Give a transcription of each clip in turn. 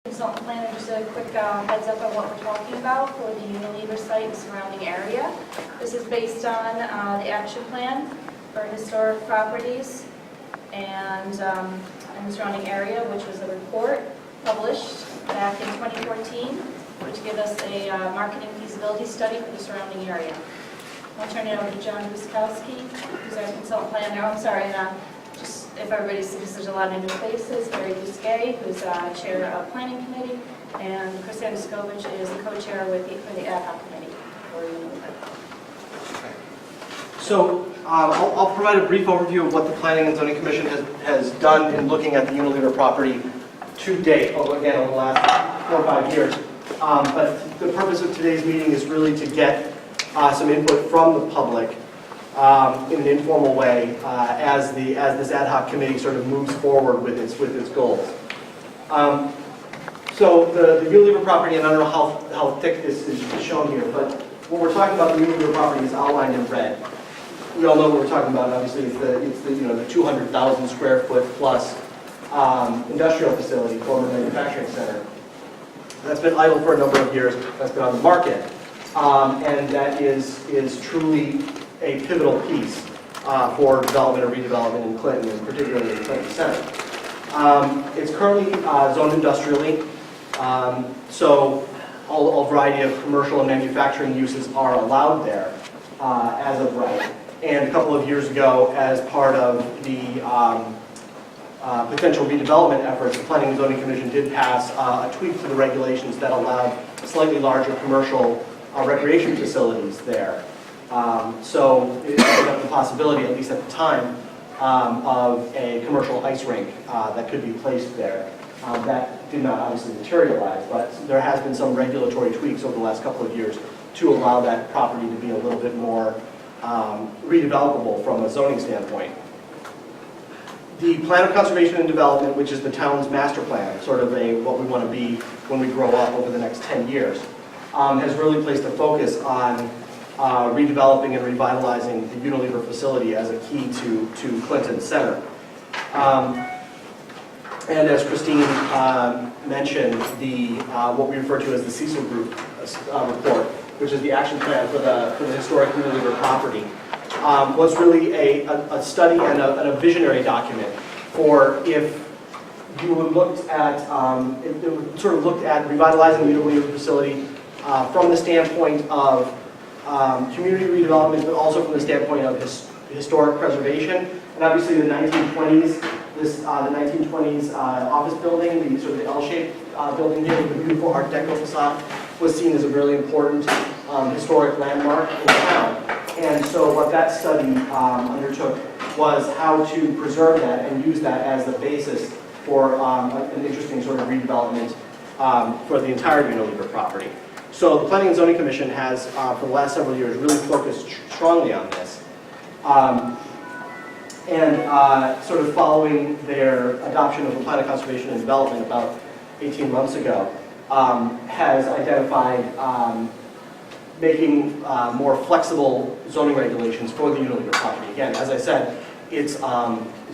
Consultant planner, just a quick heads up on what we're talking about for the Unilever site and surrounding area. This is based on the action plan for historic properties and the surrounding area, which was a report published back in 2014, which gave us a marketing feasibility study for the surrounding area. I'll turn it over to John Guskowski, who's our consultant planner. I'm sorry, and just if everybody sees, there's a lot of new faces. Barry Busquet, who's chair of planning committee, and Chris Andiskovich is the co-chair for the ad hoc committee for Unilever. So I'll provide a brief overview of what the Planning and Zoning Commission has done in looking at the Unilever property to date, again over the last 4 or 5 years. But the purpose of today's meeting is really to get some input from the public in an informal way as this ad hoc committee sort of moves forward with its goals. So the Unilever property, and I don't know how thick this is shown here, but when we're talking about the Unilever property is outlined in red. We all know what we're talking about. Obviously, it's the 200,000 square foot plus industrial facility, former manufacturing center. That's been idle for a number of years. That's been on the market, and that is truly a pivotal piece for development or redevelopment in Clinton, and particularly in Clinton Center. It's currently zoned industrially, so a variety of commercial and manufacturing uses are allowed there as of right. And a couple of years ago, as part of the potential redevelopment efforts, the Planning and Zoning Commission did pass a tweak to the regulations that allowed slightly larger commercial recreation facilities there. So it opened up the possibility, at least at the time, of a commercial ice rink that could be placed there. That did not obviously materialize, but there has been some regulatory tweaks over the last couple of years to allow that property to be a little bit more redevelopable from a zoning standpoint. The Plan of Conservation and Development, which is the town's master plan, sort of what we want to be when we grow up over the next 10 years, has really placed a focus on redeveloping and revitalizing the Unilever facility as a key to Clinton Center. And as Christine mentioned, what we refer to as the Cecil Group report, which is the action plan for the historic Unilever property, was really a study and a visionary document for if you would looked at revitalizing the Unilever facility from the standpoint of community redevelopment, but also from the standpoint of historic preservation. And obviously the 1920s, the 1920s office building, the sort of the L-shaped building here with the beautiful Art Deco facade, was seen as a really important historic landmark in town. And so what that study undertook was how to preserve that and use that as the basis for an interesting sort of redevelopment for the entire Unilever property. So the Planning and Zoning Commission has, for the last several years, really focused strongly on this. And sort of following their adoption of the Plan of Conservation and Development about 18 months ago, has identified making more flexible zoning regulations for the Unilever property. Again, as I said, it's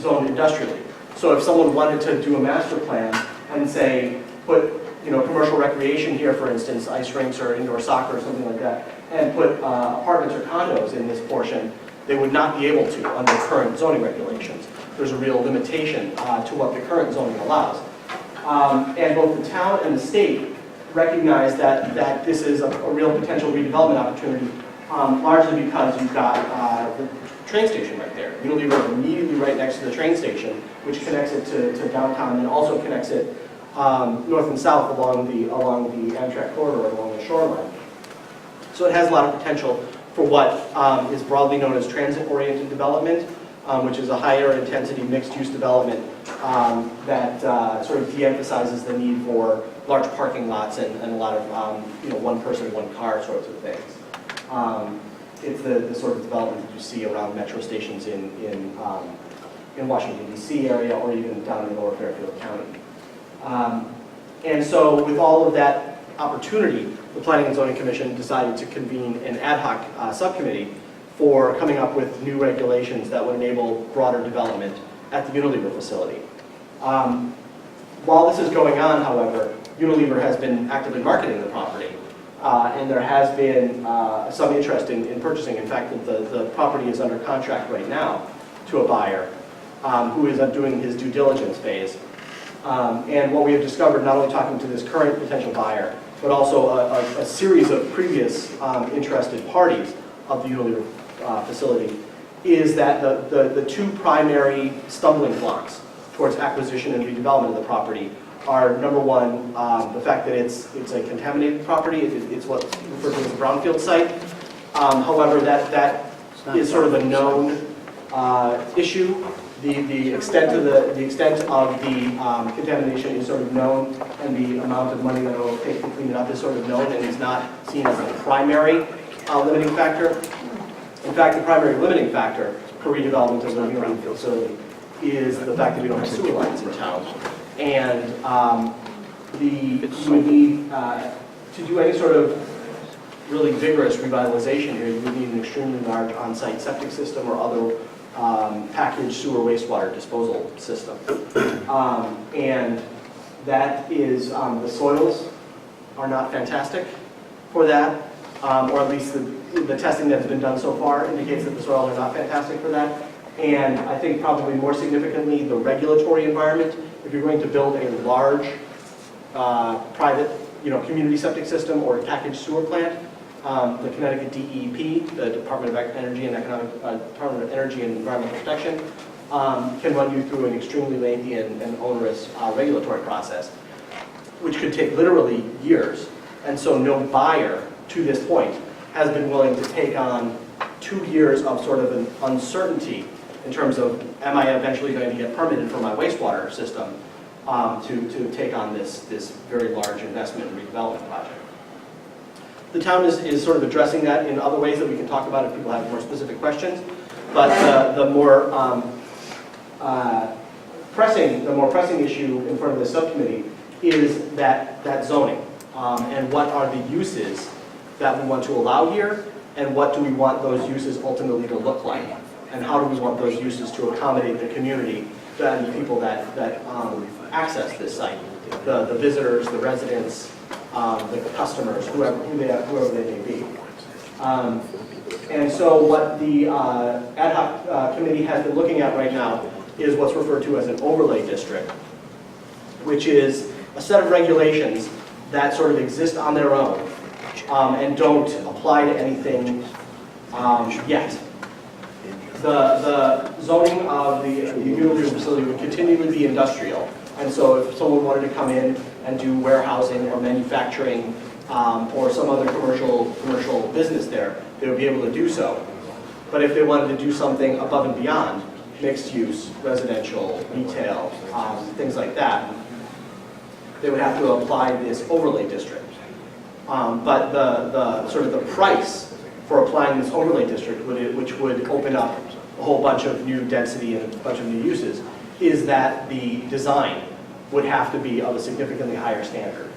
zoned industrially. So if someone wanted to do a master plan and say, put commercial recreation here, for instance, ice rinks or indoor soccer or something like that, and put apartments or condos in this portion, they would not be able to under current zoning regulations. There's a real limitation to what the current zoning allows. And both the town and the state recognize that this is a real potential redevelopment opportunity, largely because you've got the train station right there. Unilever immediately right next to the train station, which connects it to downtown and also connects it north and south along the Amtrak corridor along the shoreline. So it has a lot of potential for what is broadly known as transit-oriented development, which is a higher intensity mixed-use development that sort of de-emphasizes the need for large parking lots and a lot of one person, one car sorts of things. It's the sort of development that you see around metro stations in Washington, D.C. area, or even down in Lower Fairfield County. And so with all of that opportunity, the Planning and Zoning Commission decided to convene an ad hoc subcommittee for coming up with new regulations that would enable broader development at the Unilever facility. While this is going on, however, Unilever has been actively marketing the property. And there has been some interest in purchasing. In fact, the property is under contract right now to a buyer who is doing his due diligence phase. And what we have discovered, not only talking to this current potential buyer, but also a series of previous interested parties of the Unilever facility, is that the two primary stumbling blocks towards acquisition and redevelopment of the property are, number one, the fact that it's a contaminated property. It's what's referred to as a brownfield site. However, that is sort of a known issue. The extent of the contamination is sort of known, and the amount of money that it will take to clean it up is sort of known, and is not seen as a primary limiting factor. In fact, the primary limiting factor for redevelopment of the Unilever facility is the fact that we don't have sewer lines in town. And you would need, to do any sort of really vigorous revitalization here, you would need an extremely large on-site septic system or other packaged sewer wastewater disposal system. And that is, the soils are not fantastic for that, or at least the testing that has been done so far indicates that the soils are not fantastic for that. And I think probably more significantly, the regulatory environment. If you're going to build a large private, community septic system or a packaged sewer plant, the Connecticut DEP, the Department of Energy and Department of Energy and Environmental Protection, can run you through an extremely lengthy and onerous regulatory process, which could take literally years. And so no buyer to this point has been willing to take on 2 years of sort of an uncertainty in terms of, am I eventually going to get permitted for my wastewater system to take on this very large investment and redevelopment project. The town is sort of addressing that in other ways that we can talk about if people have more specific questions. But the more pressing issue in front of the subcommittee is that zoning and what are the uses that we want to allow here, and what do we want those uses ultimately to look like, and how do we want those uses to accommodate the community and the people that access this site, the visitors, the residents, the customers, whoever they may be. And so what the ad hoc committee has been looking at right now is what's referred to as an overlay district, which is a set of regulations that sort of exist on their own and don't apply to anything yet. The zoning of the Unilever facility would continually be industrial, and so if someone wanted to come in and do warehousing or manufacturing or some other commercial business there, they would be able to do so. But if they wanted to do something above and beyond, mixed use, residential, retail, things like that, they would have to apply this overlay district. But the sort of the price for applying this overlay district, which would open up a whole bunch of new density and a bunch of new uses, is that the design would have to be of a significantly higher standard.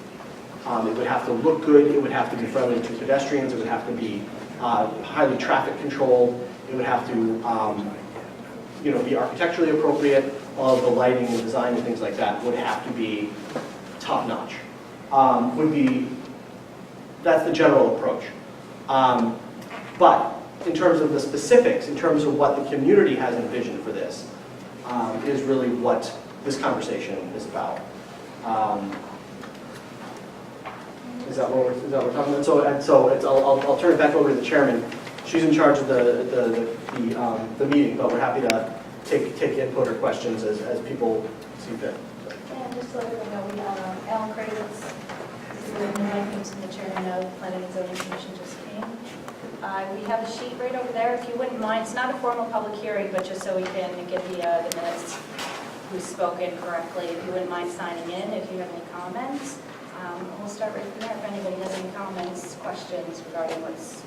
It would have to look good, it would have to be friendly to pedestrians, it would have to be highly traffic controlled, it would have to be architecturally appropriate, all of the lighting and design and things like that would have to be top-notch. That's the general approach. But in terms of the specifics, in terms of what the community has envisioned for this, is really what this conversation is about. Is that what we're talking about? I'll turn it back over to the chairman. She's in charge of the meeting, but we're happy to take input or questions as people see fit. And just to let everyone know, we have Alan Kravitz, the chairman of Planning and Zoning Commission, just came. We have a sheet right over there, if you wouldn't mind. It's not a formal public hearing, but just so we can get the minutes who's spoken correctly. If you wouldn't mind signing in, if you have any comments. We'll start right from there. If anybody has any comments, questions regarding what's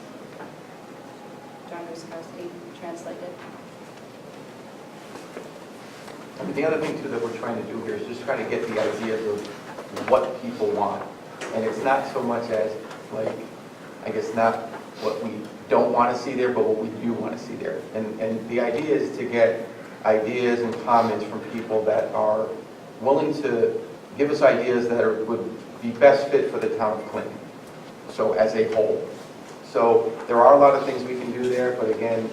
John Ruskowski translated. I mean, the other thing too that we're trying to do here is just try to get the ideas of what people want. And it's not so much as, like, I guess not what we don't want to see there, but what we do want to see there. And the idea is to get ideas and comments from people that are willing to give us ideas that would the best fit for the town of Clinton, so as a whole. So there are a lot of things we can do there, but again,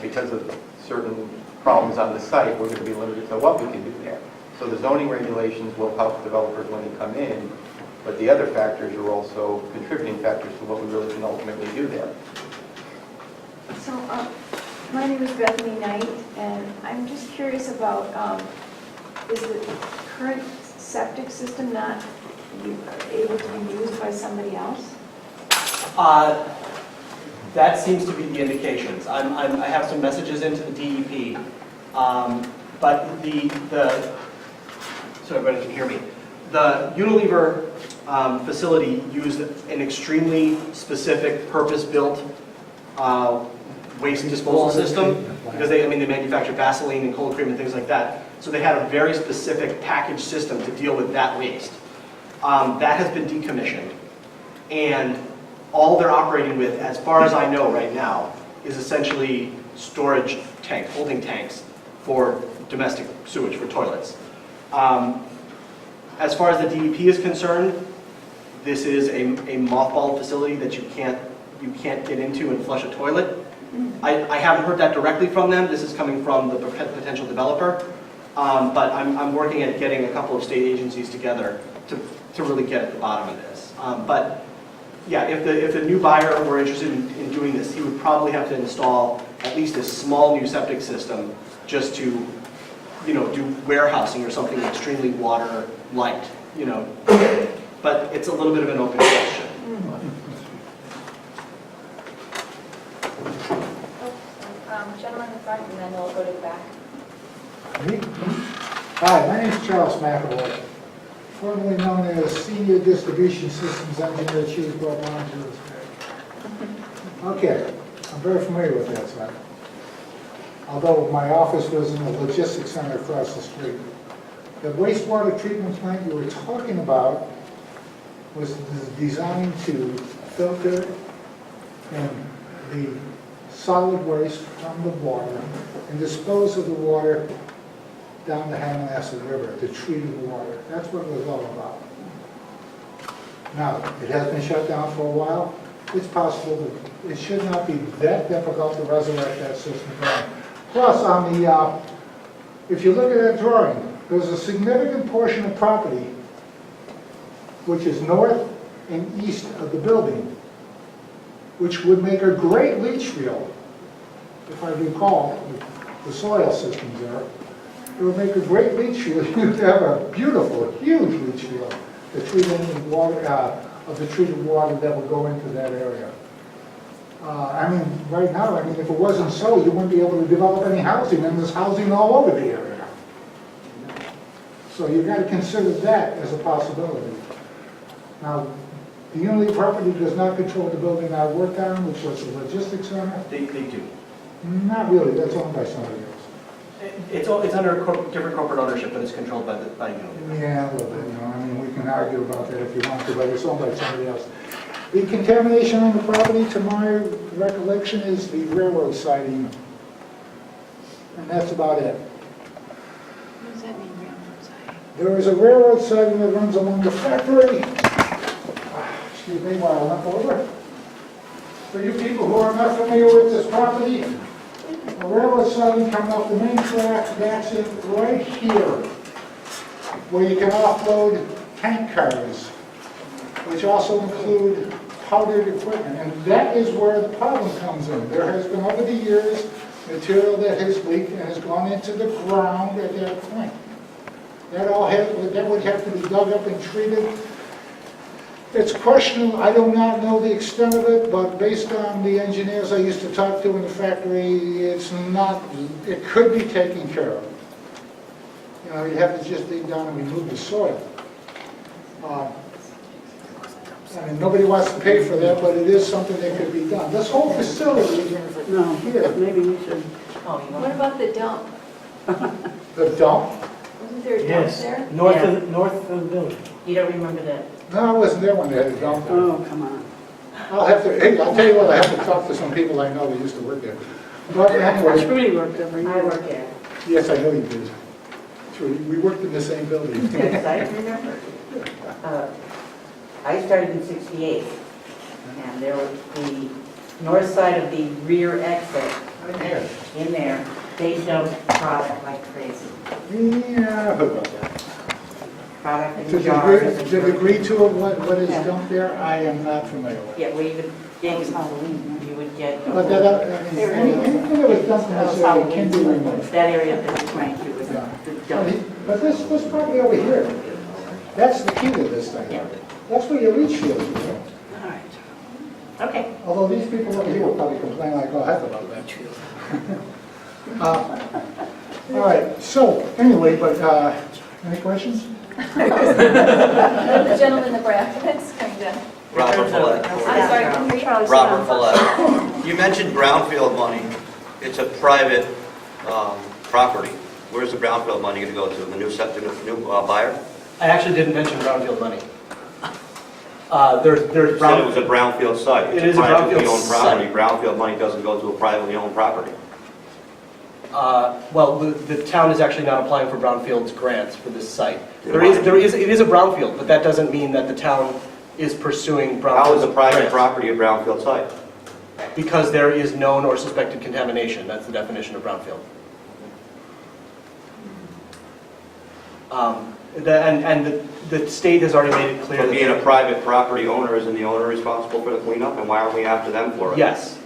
because of certain problems on the site, we're going to be limited to what we can do there. So the zoning regulations will help developers when they come in, but the other factors are also contributing factors to what we really can ultimately do there. So, my name is Bethany Knight, and I'm just curious about, is the current septic system not able to be used by somebody else? That seems to be the indications. I have some messages into the DEP, but so everybody can hear me. The Unilever facility used an extremely specific, purpose-built waste disposal system because they manufacture Vaseline and cold cream and things like that. So they had a very specific package system to deal with that waste. That has been decommissioned, and all they're operating with, as far as I know right now, is essentially storage tanks, holding tanks for domestic sewage, for toilets. As far as the DEP is concerned, this is a mothballed facility that you can't get into and flush a toilet. I haven't heard that directly from them. This is coming from the potential developer. But I'm working at getting a couple of state agencies together to really get at the bottom of this. But yeah, if the new buyer were interested in doing this, he would probably have to install at least a small new septic system just to, do warehousing or something extremely water light, But it's a little bit of an open question. Gentleman in the front, and then we'll go to the back. Hi, my name is Charles McAvoy, formerly known as Senior Distribution Systems Engineer, Chief Global Engineer. Okay, I'm very familiar with that site. Although my office was in the logistics center across the street. The wastewater treatment plant you were talking about was designed to filter the solid waste from the water and dispose of the water down the Hammonasset River, to treat the water. That's what it was all about. Now, it has been shut down for a while. It's possible that it should not be that difficult to resurrect that system again. Plus, on the, if you look at that drawing, there's a significant portion of property which is north and east of the building, which would make a great leach field, if I recall the soil systems there. It would make a great leach field. You'd have a beautiful, huge leach field to treat any water, of the treated water that would go into that area. Right now, if it wasn't so, you wouldn't be able to develop any housing, and there's housing all over the area. So you've got to consider that as a possibility. Now, the Unilever property does not control the building I worked on, which was the logistics center. They do. Not really, that's owned by somebody else. It's under different corporate ownership, but it's controlled by Unilever. Yeah, a little bit, we can argue about that if you want to, but it's owned by somebody else. The contamination on the property, to my recollection, is the railroad siding. And that's about it. What does that mean, railroad siding? There is a railroad siding that runs along the factory. Excuse me while I limp over. For you people who are not familiar with this property, a railroad siding coming off the main track, that's it right here, where you can offload tank cars, which also include powdered equipment. And that is where the problem comes in. There has been, over the years, material that has leaked and has gone into the ground at that point. That would have to be dug up and treated. It's questionable. I do not know the extent of it, but based on the engineers I used to talk to in the factory, it's not, it could be taken care of. You'd have to just dig down and remove the soil. Nobody wants to pay for that, but it is something that could be done. This whole facility No, here, maybe we should. What about the dump? the dump, Wasn't there a dump there? North of the building. You don't remember that? no, I wasn't there when they had a dump. Oh, come on. I'll tell you what, I have to talk to some people I know that used to work there. But anyway, Trudy worked over here. I work there. yes, I know you did. True, we worked in the same building. Yes, I remember. I started in 68, and there was the north side of the rear exit in there, they dumped product like crazy. Yeah, I heard about that. Product To in the jars. degree, to the degree to what is dumped there, I am not familiar with. Yeah, well, you would get, you would get. But that, anything that was dumped in this area can be removed. That area that was trying to was Yeah. the dump. But this property over here, that's the key to this thing. Yeah. That's where your leach field is. All right. Okay. Although these people over here will probably complain like, oh, heck about that. All right, so, anyway, but, any questions? The gentleman in the brackets, coming down. Robert Follett. I'm sorry, can you read? Robert Follett. You mentioned brownfield money. It's a private property. Where's the brownfield money going to go to? The new buyer? I actually didn't mention brownfield money. There's You said it was a brownfield site. It It's is a privately brownfield owned property. site. Brownfield money doesn't go to a privately owned property. Well, the town is actually not applying for brownfields grants for this site. It is a brownfield, but that doesn't mean that the town is pursuing brownfield. How is a private grants. property a brownfield site? Because there is known or suspected contamination. That's the definition of brownfield. The state has already made it clear For that... being a private property owner, isn't the owner responsible for the cleanup? And why aren't we after them for it? Yes.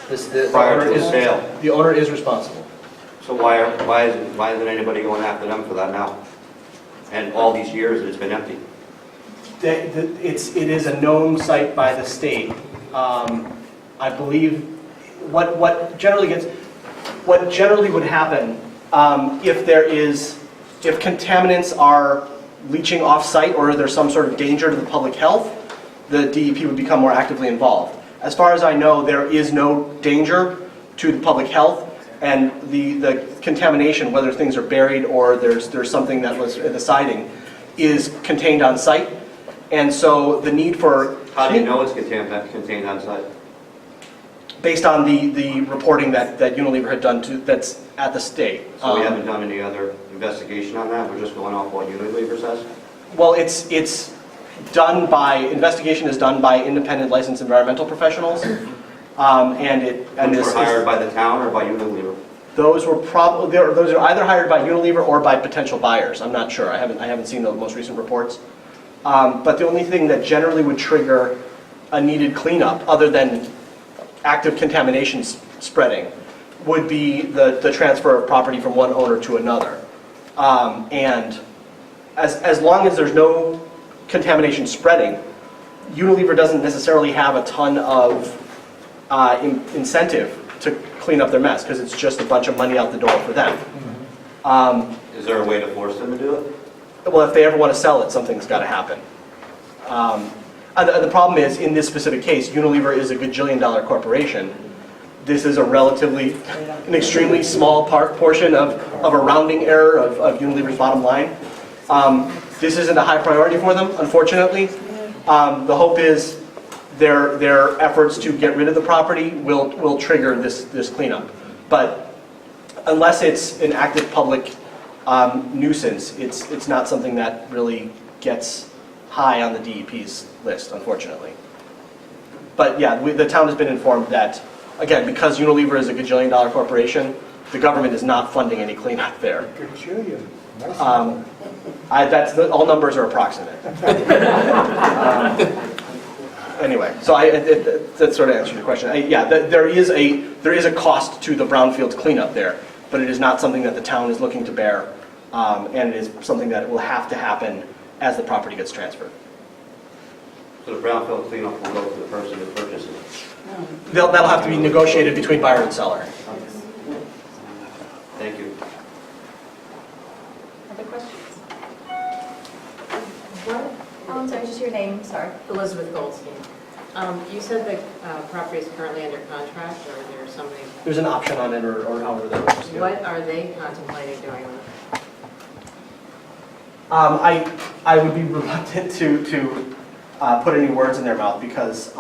The Prior owner to the is- sale. The owner is responsible. So why isn't anybody going after them for that now? And all these years it's been empty. It is a known site by the state. I believe what generally would happen if contaminants are leaching off-site or there's some sort of danger to the public health, the DEP would become more actively involved. As far as I know, there is no danger to the public health, and the contamination, whether things are buried or there's something that was in the siding, is contained on site. And so the need for... How do you know it's contained on site? Based on the reporting that Unilever had done that's at the state. So we haven't done any other investigation on that? We're just going off what Unilever says? Well, it's done by, investigation is done by independent licensed environmental professionals. Which were hired by the town or by Unilever? Those are either hired by Unilever or by potential buyers. I'm not sure. I haven't seen the most recent reports. But the only thing that generally would trigger a needed cleanup, other than active contamination spreading, would be the transfer of property from one owner to another. And as long as there's no contamination spreading, Unilever doesn't necessarily have a ton of incentive to clean up their mess, because it's just a bunch of money out the door for them. Is there a way to force them to do it? Well, if they ever want to sell it, something's got to happen. The problem is, in this specific case, Unilever is a gajillion-dollar corporation. This is an extremely small portion of a rounding error of Unilever's bottom line. This isn't a high priority for them, unfortunately. The hope is their efforts to get rid of the property will trigger this cleanup. But unless it's an active public nuisance, it's not something that really gets high on the DEP's list, unfortunately. But yeah, the town has been informed that, again, because Unilever is a gajillion-dollar corporation, the government is not funding any cleanup there. Gajillion. Nice. All numbers are approximate. Anyway, so that sort of answers your question. There is a cost to the brownfields cleanup there, but it is not something that the town is looking to bear, and it is something that will have to happen as the property gets transferred. So the brownfield cleanup will go to the person who purchased it? That'll have to be negotiated between buyer and seller. Thank you. Other questions? I'm sorry, just your name, sorry. Elizabeth Goldstein. You said the property is currently under contract, or there's somebody, There's an option on it, or however that works. Yeah. what are they contemplating doing with it? I would be reluctant to put any words in their mouth, because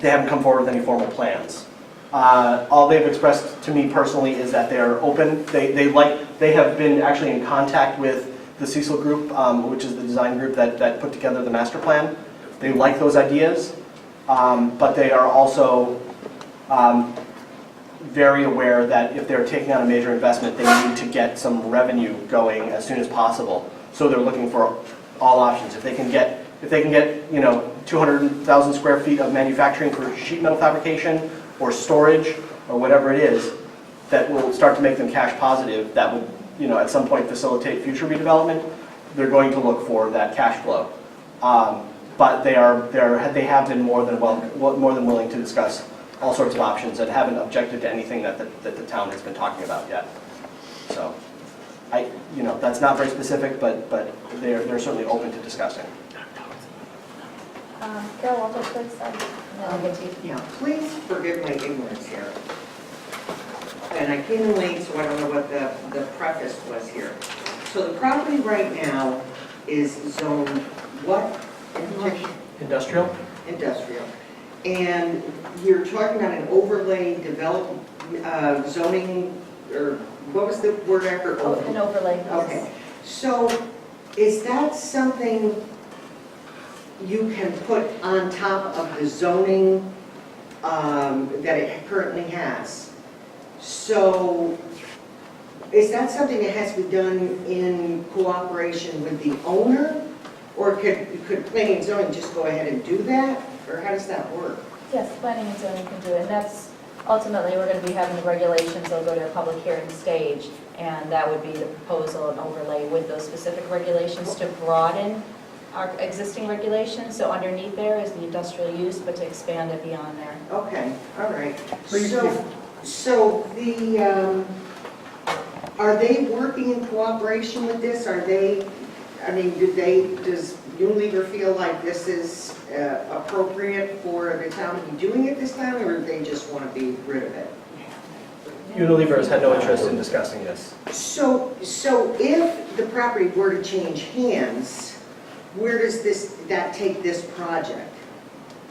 they haven't come forward with any formal plans. All they've expressed to me personally is that they're open. They have been actually in contact with the Cecil Group, which is the design group that put together the master plan. They like those ideas, but they are also very aware that if they're taking on a major investment, they need to get some revenue going as soon as possible. So they're looking for all options. If they can get, 200,000 square feet of manufacturing for sheet metal fabrication or storage or whatever it is that will start to make them cash positive, that would, at some point facilitate future redevelopment, they're going to look for that cash flow. But they have been more than willing to discuss all sorts of options and haven't objected to anything that the town has been talking about yet. So, that's not very specific, but they're certainly open to discussing. Carol Walters, please, and then I'll get to you. Yeah, please forgive my ignorance here. And I came in late, so I don't know what the preface was here. So the property right now is zoned what? Industrial? Industrial. And you're talking about an overlay zoning, or what was the word after? Oh, an overlay, yes. Okay. So is that something you can put on top of the zoning that it currently has? So is that something that has to be done in cooperation with the owner? Or could planning and zoning just go ahead and do that? Or how does that work? Yes, planning and zoning can do it, and that's, ultimately, we're going to be having the regulations, they'll go to a public hearing stage, and that would be the proposal and overlay with those specific regulations to broaden our existing regulations. So underneath there is the industrial use, but to expand it beyond there. Okay, all right. So the, are they working in cooperation with this? Are they, does Unilever feel like this is appropriate for the town to be doing it this time, or do they just want to be rid of it? Unilever has had no interest in discussing this. So if the property were to change hands, where does that take this project?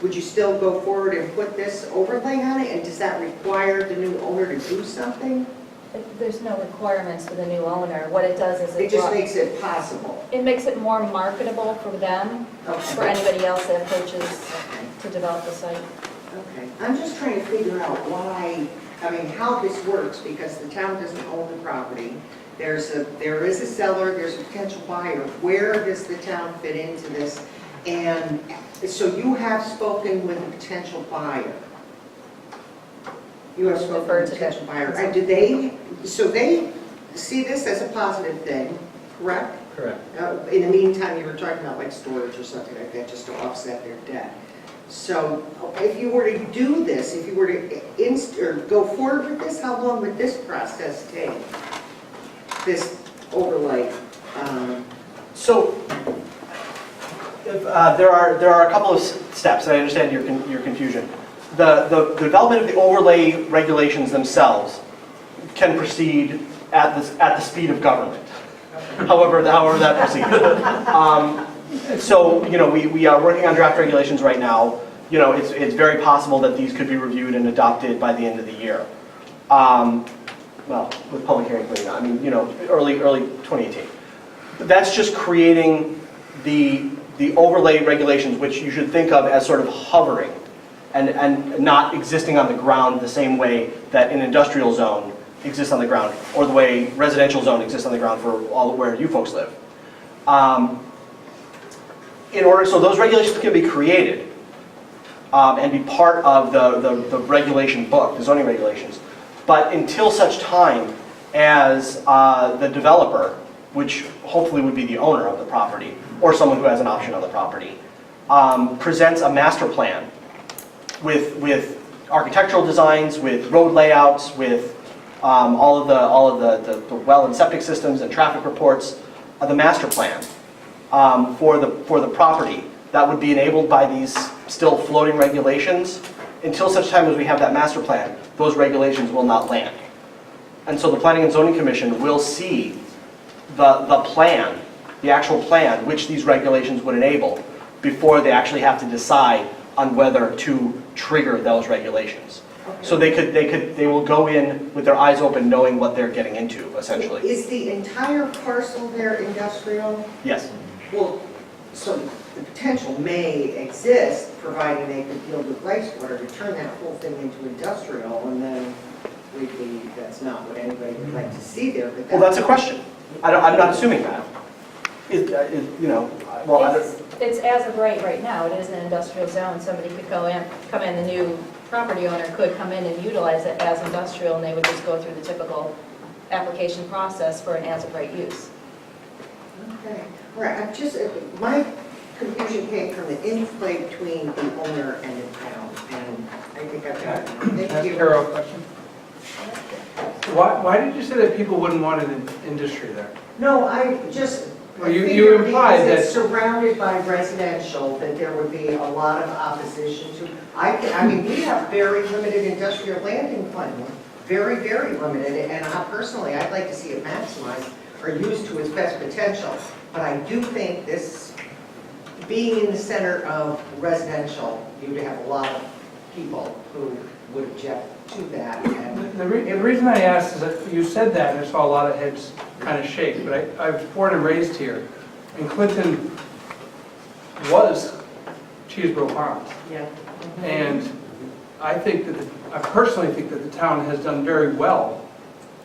Would you still go forward and put this overlay on it, and does that require the new owner to do something? There's no requirements for the new owner. What it does is It just makes it possible. it makes it more marketable for them, for anybody else that approaches to develop the site. Okay, I'm just trying to figure out how this works, because the town doesn't own the property. There is a seller, there's a potential buyer. Where does the town fit into this? And so you have spoken with a potential buyer. You have spoken with a potential buyer. And they see this as a positive thing, correct? Correct. In the meantime, you were talking about like storage or something like that, just to offset their debt. So if you were to do this, if you were to go forward with this, how long would this process take? This overlay? So there are a couple of steps. I understand your confusion. The development of the overlay regulations themselves can proceed at the speed of government, however that proceeds. So we are working on draft regulations right now. It's very possible that these could be reviewed and adopted by the end of the year. Well, with public hearing putting on, early 2018. But that's just creating the overlay regulations, which you should think of as sort of hovering and not existing on the ground the same way that an industrial zone exists on the ground, or the way residential zone exists on the ground for all where you folks live. So those regulations can be created and be part of the regulation book, the zoning regulations. But until such time as the developer, which hopefully would be the owner of the property, or someone who has an option on the property, presents a master plan with architectural designs, with road layouts, with all of the well and septic systems and traffic reports, the master plan for the property that would be enabled by these still floating regulations. Until such time as we have that master plan, those regulations will not land. And so the Planning and Zoning Commission will see the plan, the actual plan, which these regulations would enable, before they actually have to decide on whether to trigger those regulations. So they will go in with their eyes open, knowing what they're getting into, essentially. Is the entire parcel there industrial? Yes. Well, so the potential may exist, providing they could deal with wastewater, to turn that whole thing into industrial, and then that's not what anybody would like to see there, but Well, that's a question. I'm not assuming that. You know, well, I don't- It's as of right now, it is an industrial zone. Somebody could come in, the new property owner could come in and utilize it as industrial, and they would just go through the typical application process for an as-of-right use. Okay, all right, my confusion came from the interplay between the owner and the town, and I think I've got it. Thank Ask you. Carol a question. Why did you say that people wouldn't want an industry there? No, I just, Well, you figured implied because it's that- surrounded by residential, that there would be a lot of opposition to, I mean, we have very limited industrial land in Clinton, very, very limited, and personally, I'd like to see it maximized or used to its best potential. But I do think this, being in the center of residential, you'd have a lot of people who would object to that. And The reason I asked is that you said that, and I saw a lot of heads kind of shake, but I was born and raised here, and Clinton was Cheeseboro Farms. Yeah. And I think that, I personally think that the town has done very well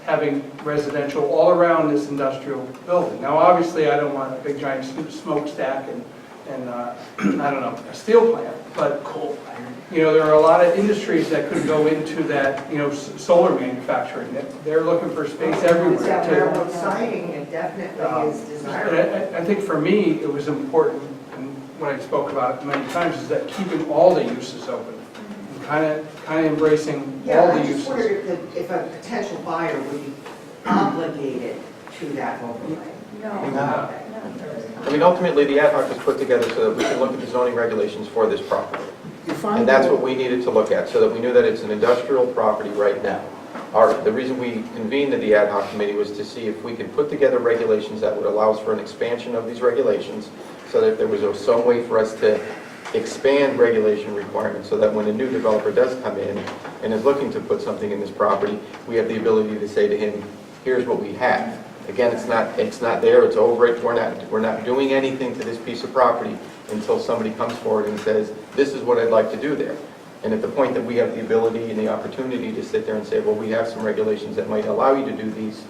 having residential all around this industrial building. Now, obviously, I don't want a big giant smokestack and I don't know, a steel plant, but you know, there are a lot of industries that could go into that, you know, solar manufacturing. They're looking for space everywhere. That to- railroad siding, it definitely is desirable. And I think for me, it was important, and when I spoke about it many times, is that keeping all the uses open, kind of embracing Yeah, all I the just uses. wondered if a potential buyer would be obligated to that overlay. No. I mean, ultimately, the ad hoc was put together so that we can look at the zoning regulations for this property. You find And that's out- what we needed to look at, so that we knew that it's an industrial property right now. The reason we convened the ad hoc committee was to see if we could put together regulations that would allow us for an expansion of these regulations, so that if there was some way for us to expand regulation requirements, so that when a new developer does come in and is looking to put something in this property, we have the ability to say to him, here's what we have. Again, it's not there, it's over it, we're not doing anything to this piece of property until somebody comes forward and says, this is what I'd like to do there. And at the point that we have the ability and the opportunity to sit there and say, well, we have some regulations that might allow you to do these,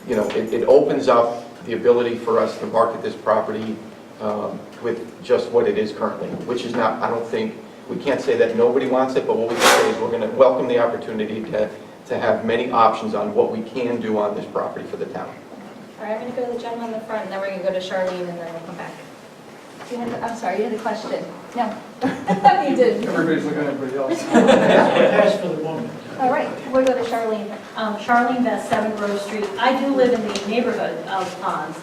you know, it opens up the ability for us to market this property with just what it is currently, which is not, I don't think, we can't say that nobody wants it, but what we can say is we're going to welcome the opportunity to have many options on what we can do on this property for the town. All right, I'm going to go to the gentleman in the front, and then we're going to go to Charlene, and then we'll come back. I'm sorry, you had a question? No. You did. Everybody's looking at everybody else. Ask for the woman. All right, we'll go to Charlene. Charlene Best, 7 Grove Street. I do live in the neighborhood of Ponds,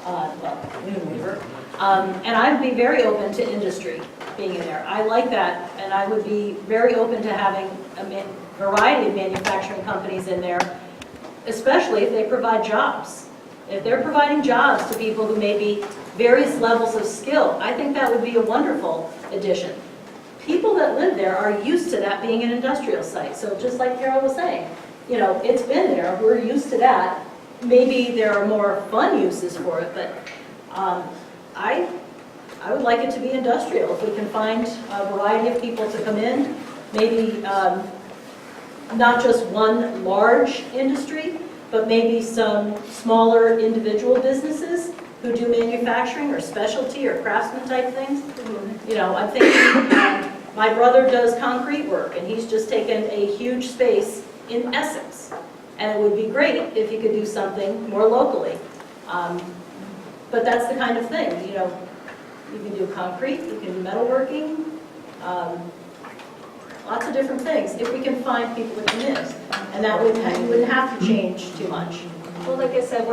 Unilever, and I'd be very open to industry being in there. I like that, and I would be very open to having a variety of manufacturing companies in there, especially if they provide jobs. If they're providing jobs to people who may be various levels of skill, I think that would be a wonderful addition. People that live there are used to that being an industrial site. So just like Carol was saying, you know, it's been there, we're used to that. Maybe there are more fun uses for it, but I would like it to be industrial. If we can find a variety of people to come in, maybe not just one large industry, but maybe some smaller individual businesses who do manufacturing or specialty or craftsman type things. You know, I'm thinking, my brother does concrete work, and he's just taken a huge space in Essex. And it would be great if he could do something more locally. But that's the kind of thing, you know, you can do concrete, you can do metalworking, lots of different things, if we can find people that come in. And that would, you wouldn't have to change too much. Well, like I said,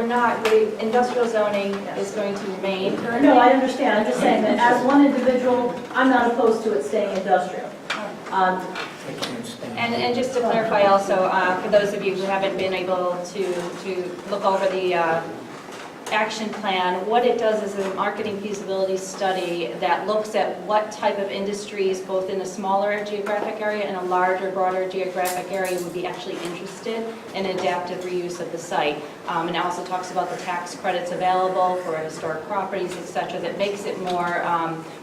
industrial zoning is going to remain currently. No, I understand, I'm just saying that as one individual, I'm not opposed to it staying industrial. And just to clarify also, for those of you who haven't been able to look over the action plan, what it does is a marketing feasibility study that looks at what type of industries, both in a smaller geographic area and a larger, broader geographic area, would be actually interested in adaptive reuse of the site. And it also talks about the tax credits available for historic properties, et cetera, that makes it more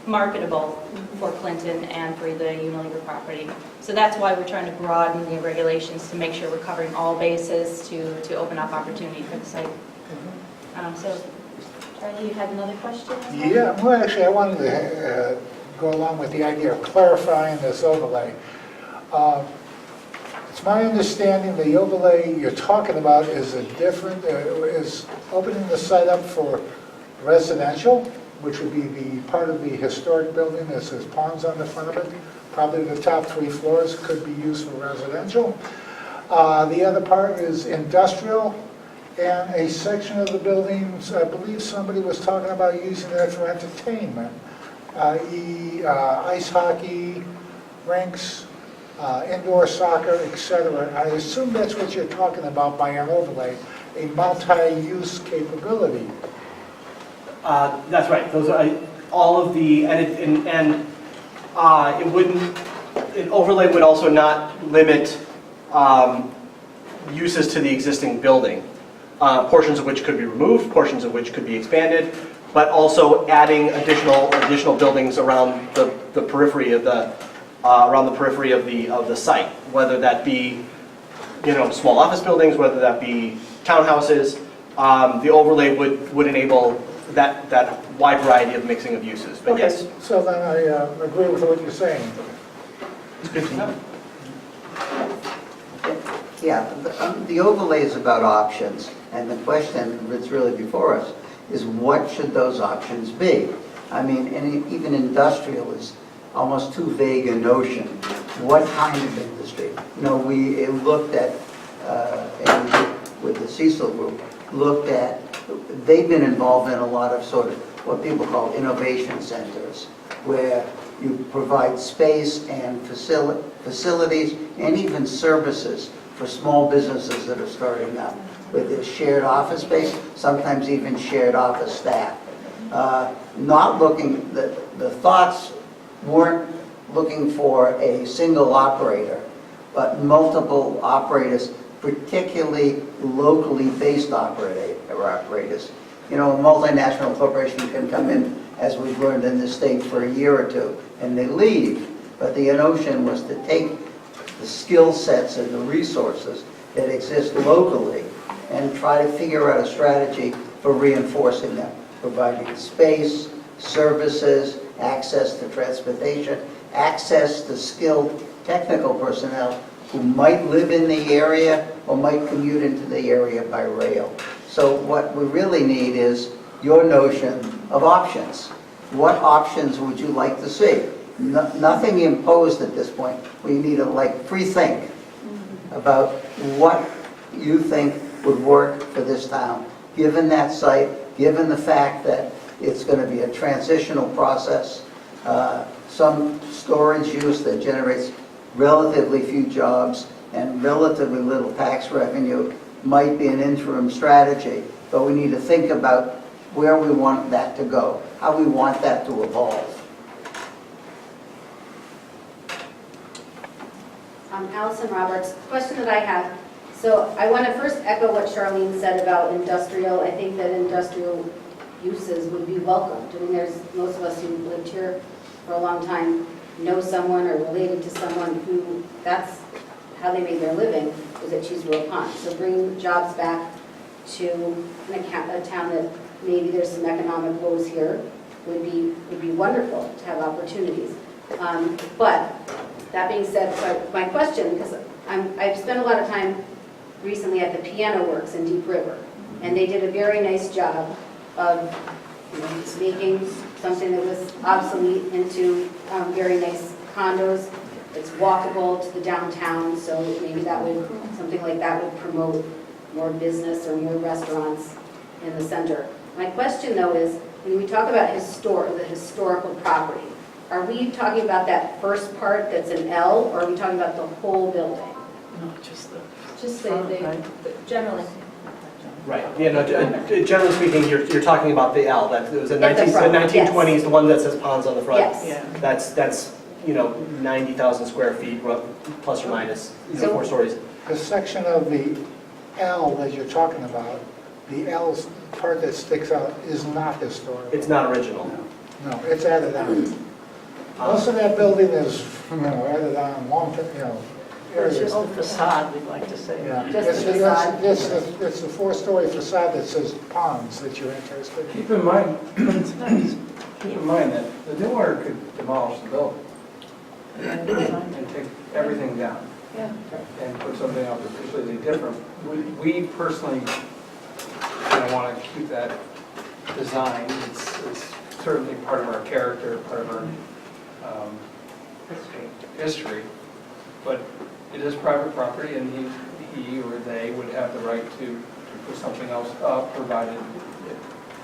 marketable for Clinton and for the Unilever property. So that's why we're trying to broaden the regulations to make sure we're covering all bases to open up opportunity for the site. So, Charlie, you had another question? as well? Yeah, well, actually, I wanted to go along with the idea of clarifying this overlay. It's my understanding the overlay you're talking about is is opening the site up for residential, which would be the part of the historic building that says ponds on the front of it. Probably the top 3 floors could be used for residential. The other part is industrial, and a section of the buildings, I believe somebody was talking about using that for entertainment, i.e. ice hockey, rinks, indoor soccer, etc. I assume that's what you're talking about by an overlay, a multi-use capability. That's right. Those are all of the, it wouldn't, an overlay would also not limit uses to the existing building, portions of which could be removed, portions of which could be expanded, but also adding additional buildings around the periphery of the site, whether that be small office buildings, whether that be townhouses. The overlay would enable that wide variety of mixing of uses. But Okay, yes. so then I agree with what you're saying. It's good to know. Yeah, the overlay is about options, and the question that's really before us is what should those options be? I mean, even industrial is almost too vague a notion. What kind of industry? We looked at, with the Cecil Group, they've been involved in a lot of sort of what people call innovation centers, where you provide space and facilities and even services for small businesses that are starting up, with this shared office space, sometimes even shared office staff. The thoughts weren't looking for a single operator, but multiple operators, particularly locally based operators. A multinational corporation can come in, as we've learned in this state, for a year or two, and they leave. But the notion was to take the skill sets and the resources that exist locally and try to figure out a strategy for reinforcing them, providing space, services, access to transportation, access to skilled technical personnel who might live in the area or might commute into the area by rail. So what we really need is your notion of options. What options would you like to see? Nothing imposed at this point. We need to free think about what you think would work for this town, given that site, given the fact that it's going to be a transitional process, some storage use that generates relatively few jobs and relatively little tax revenue might be an interim strategy, but we need to think about where we want that to go, how we want that to evolve. Allison Roberts, question that I have. So I want to first echo what Charlene said about industrial. I think that industrial uses would be welcomed. I mean, most of us who lived here for a long time know someone or related to someone who that's how they made their living, was at Cheeseboro Pond. So bringing jobs back to a town that maybe there's some economic woes here would be wonderful to have opportunities. But that being said, so my question, because I've spent a lot of time recently at the Piano Works in Deep River, and they did a very nice job of making something that was obsolete into very nice condos. It's walkable to the downtown, so maybe something like that would promote more business or more restaurants in the center. My question though is, when we talk about the historical property, are we talking about that first part that's an L, or are we talking about the whole building? Just generally. Right, yeah, no, generally speaking, you're talking about the L, that, it was a At the front, 1920s, the one that says ponds on the front. Yes. That's, 90,000 square feet, plus or minus, So- 4 stories. The section of the L that you're talking about, the L's part that sticks out is not historic. It's not original. No, it's added on. Most of that building is, added on long, It's areas. just the facade, we'd like to say. Yeah. Just It's the facade. it's the 4-story facade that says ponds that you're interested in. Keep in mind, It's nice. keep in mind that the new owner could demolish the building and take everything down. Yeah. And put something up that's completely different. We personally kind of want to keep that design. It's certainly part of our character, part of our history. But it is private property, and he or they would have the right to put something else up, provided it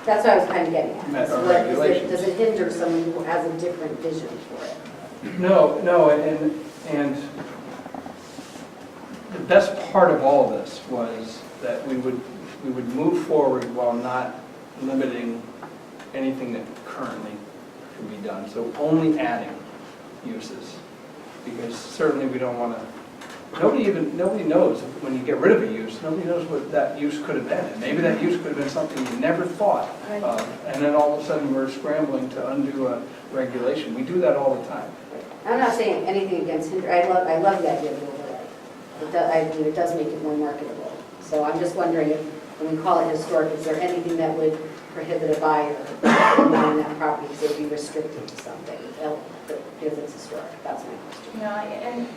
That's what I was kind of getting at. Met So our what is it- regulations. Does it hinder someone who has a different vision for it? No, and the best part of all of this was that we would move forward while not limiting anything that currently could be done. So only adding uses, because certainly we don't want to, nobody knows when you get rid of a use, nobody knows what that use could have been. And maybe that use could have been something you never thought of, and then all of a sudden we're scrambling to undo a regulation. We do that all the time. I'm not saying anything against hinder, I love the idea of the overlay. I mean, it does make it more marketable. So I'm just wondering if, when we call it historic, is there anything that would prohibit a buyer from buying that property because it would be restricted to something because it's historic? That's my question. And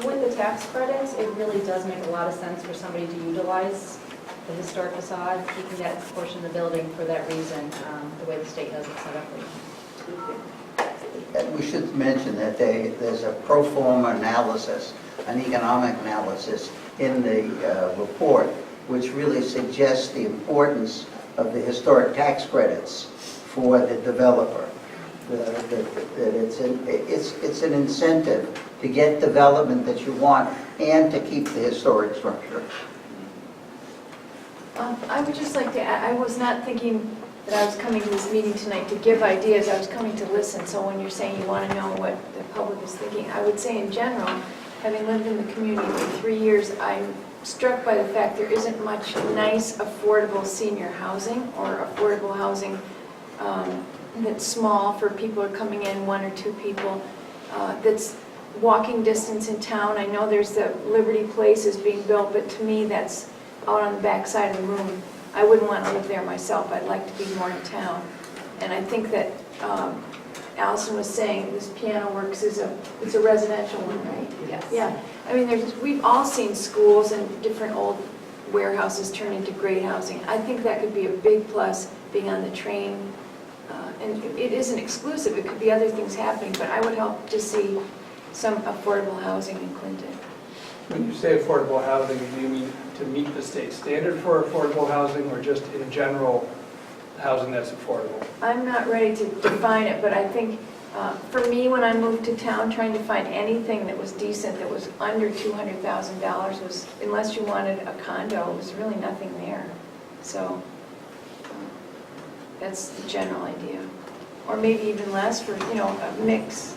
with the tax credits, it really does make a lot of sense for somebody to utilize the historic facade. You can get a portion of the building for that reason, the way the state has it set up. And we should mention that there's a pro forma analysis, an economic analysis in the report, which really suggests the importance of the historic tax credits for the developer. That it's an incentive to get development that you want and to keep the historic structure. I would just like to add, I was not thinking that I was coming to this meeting tonight to give ideas, I was coming to listen. So when you're saying you want to know what the public is thinking, I would say in general, having lived in the community for 3 years, I'm struck by the fact there isn't much nice, affordable senior housing or affordable housing that's small for people who are coming in, 1 or 2 people, that's walking distance in town. I know there's the Liberty Place is being built, but to me that's out on the back side of the room. I wouldn't want to live there myself. I'd like to be more in town. And I think that Allison was saying this Piano Works it's a residential one, right? Yes. Yeah. I mean, we've all seen schools and different old warehouses turn into great housing. I think that could be a big plus, being on the train. And it isn't exclusive. It could be other things happening, but I would hope to see some affordable housing in Clinton. When you say affordable housing, do you mean to meet the state standard for affordable housing, or just in general housing that's affordable? I'm not ready to define it, but I think for me, when I moved to town, trying to find anything that was decent, that was under $200,000 was, unless you wanted a condo, it was really nothing there. So that's the general idea. Or maybe even less for, a mix.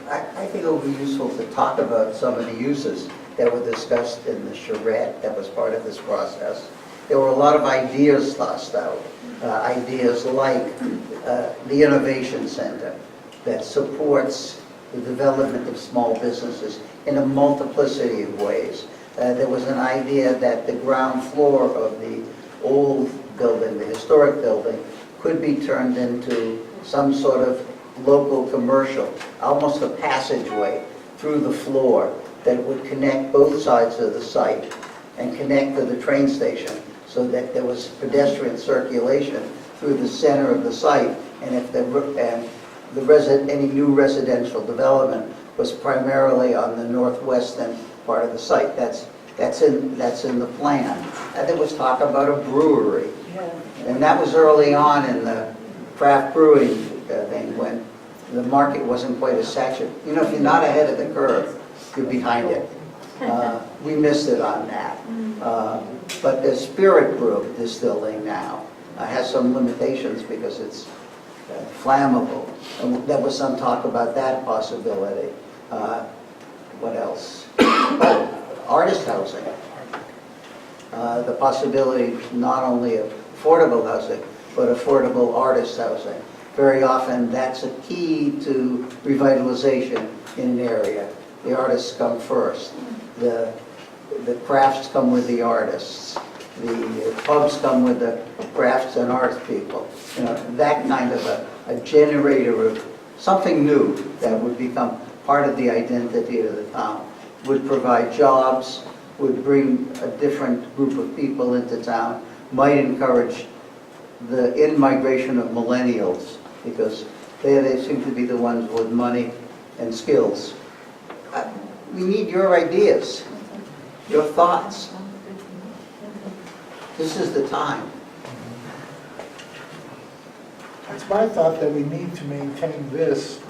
I think it would be useful to talk about some of the uses that were discussed in the charrette that was part of this process. There were a lot of ideas tossed out, ideas like the Innovation Center that supports the development of small businesses in a multiplicity of ways. There was an idea that the ground floor of the old building, the historic building, could be turned into some sort of local commercial, almost a passageway through the floor that would connect both sides of the site and connect to the train station so that there was pedestrian circulation through the center of the site. And if any new residential development was primarily on the northwestern part of the site, that's in the plan. And there was talk about a brewery. And that was early on in the craft brewing thing, when the market wasn't quite as saturated. If you're not ahead of the curve, you're behind it. We missed it on that. But the Spirit Brew distilling now has some limitations because it's flammable. And there was some talk about that possibility. What else? Oh, artist housing. The possibility not only of affordable housing, but affordable artist housing. Very often, that's a key to revitalization in an area. The artists come first. The crafts come with the artists. The pubs come with the crafts and arts people. You know, that kind of a generator of something new that would become part of the identity of the town. Would provide jobs, would bring a different group of people into town, might encourage the in-migration of millennials, because they seem to be the ones with money and skills. We need your ideas, your thoughts. This is the time. It's my thought that we need to maintain this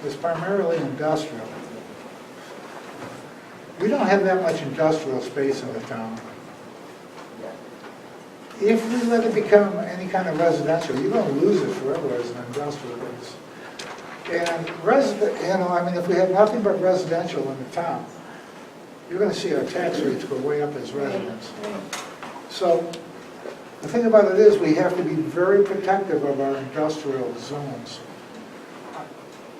as primarily industrial. We don't have that much industrial space in the town. If we let it become any kind of residential, you're going to lose it forever as an industrial base. And if we have nothing but residential in the town, you're going to see our tax rates go way up as residents. So the thing about it is we have to be very protective of our industrial zones.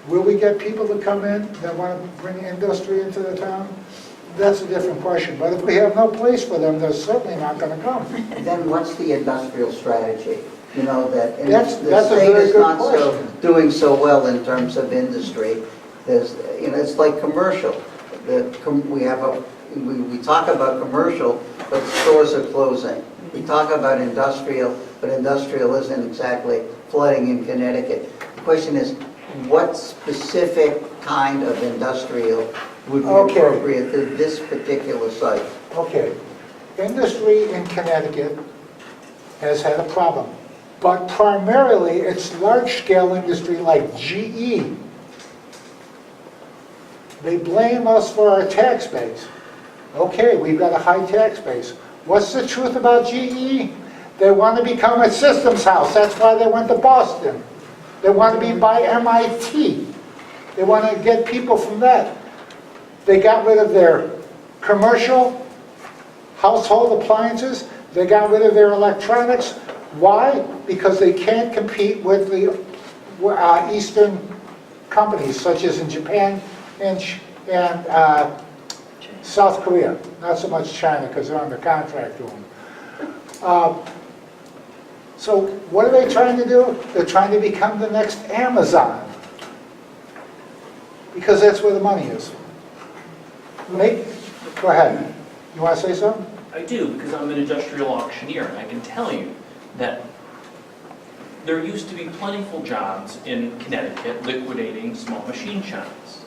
Will we get people to come in that want to bring industry into the town? That's a different question. But if we have no place for them, they're certainly not going to come. And then what's the industrial strategy? You know, that That's the a state very is good not question. doing so well in terms of industry. There's, it's like commercial. We talk about commercial, but stores are closing. We talk about industrial, but industrial isn't exactly flooding in Connecticut. The question is, what specific kind of industrial would be appropriate to this particular site? Okay. Industry in Connecticut has had a problem, but primarily it's large-scale industry like GE. They blame us for our tax base. Okay, we've got a high tax base. What's the truth about GE? They want to become a systems house. That's why they went to Boston. They want to be by MIT. They want to get people from that. They got rid of their commercial household appliances. They got rid of their electronics. Why? Because they can't compete with the Eastern companies, such as in Japan and South Korea. Not so much China, because they're under contract to them. So what are they trying to do? They're trying to become the next Amazon. Because that's where the money is. Go ahead. You want to say something? I do, because I'm an industrial auctioneer, and I can tell you that there used to be plentiful jobs in Connecticut liquidating small machine shops.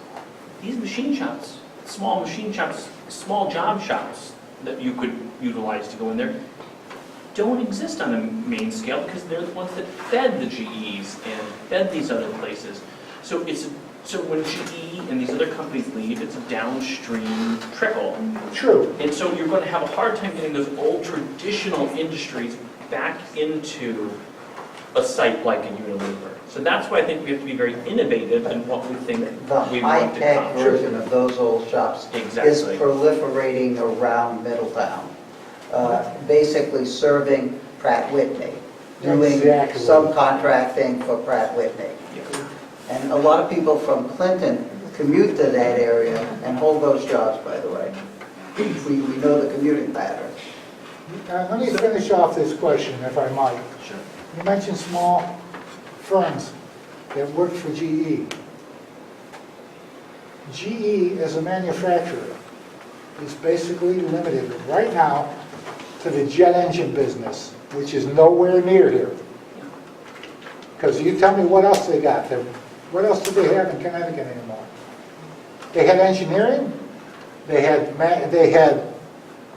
These machine shops, small machine shops, small job shops that you could utilize to go in there, don't exist on a main scale because they're the ones that fed the GEs and fed these other places. So when GE and these other companies leave, it's a downstream trickle. True. And so you're going to have a hard time getting those old traditional industries back into a site like a Unilever. So that's why I think we have to be very innovative in what we think The we want to high-tech accomplish. version of those old shops is Exactly. proliferating around Middletown, basically serving Pratt Whitney, doing Exactly. subcontracting for Pratt Whitney. And a lot of people from Clinton commute to that area and hold those jobs, by the way. We know the commuting pattern. Let me finish off this question, if I might. Sure. You mentioned small firms that work for GE. GE, as a manufacturer, is basically limited right now to the jet engine business, which is nowhere near here. Because you tell me what else they got. What else do they have in Connecticut anymore? They had engineering. They had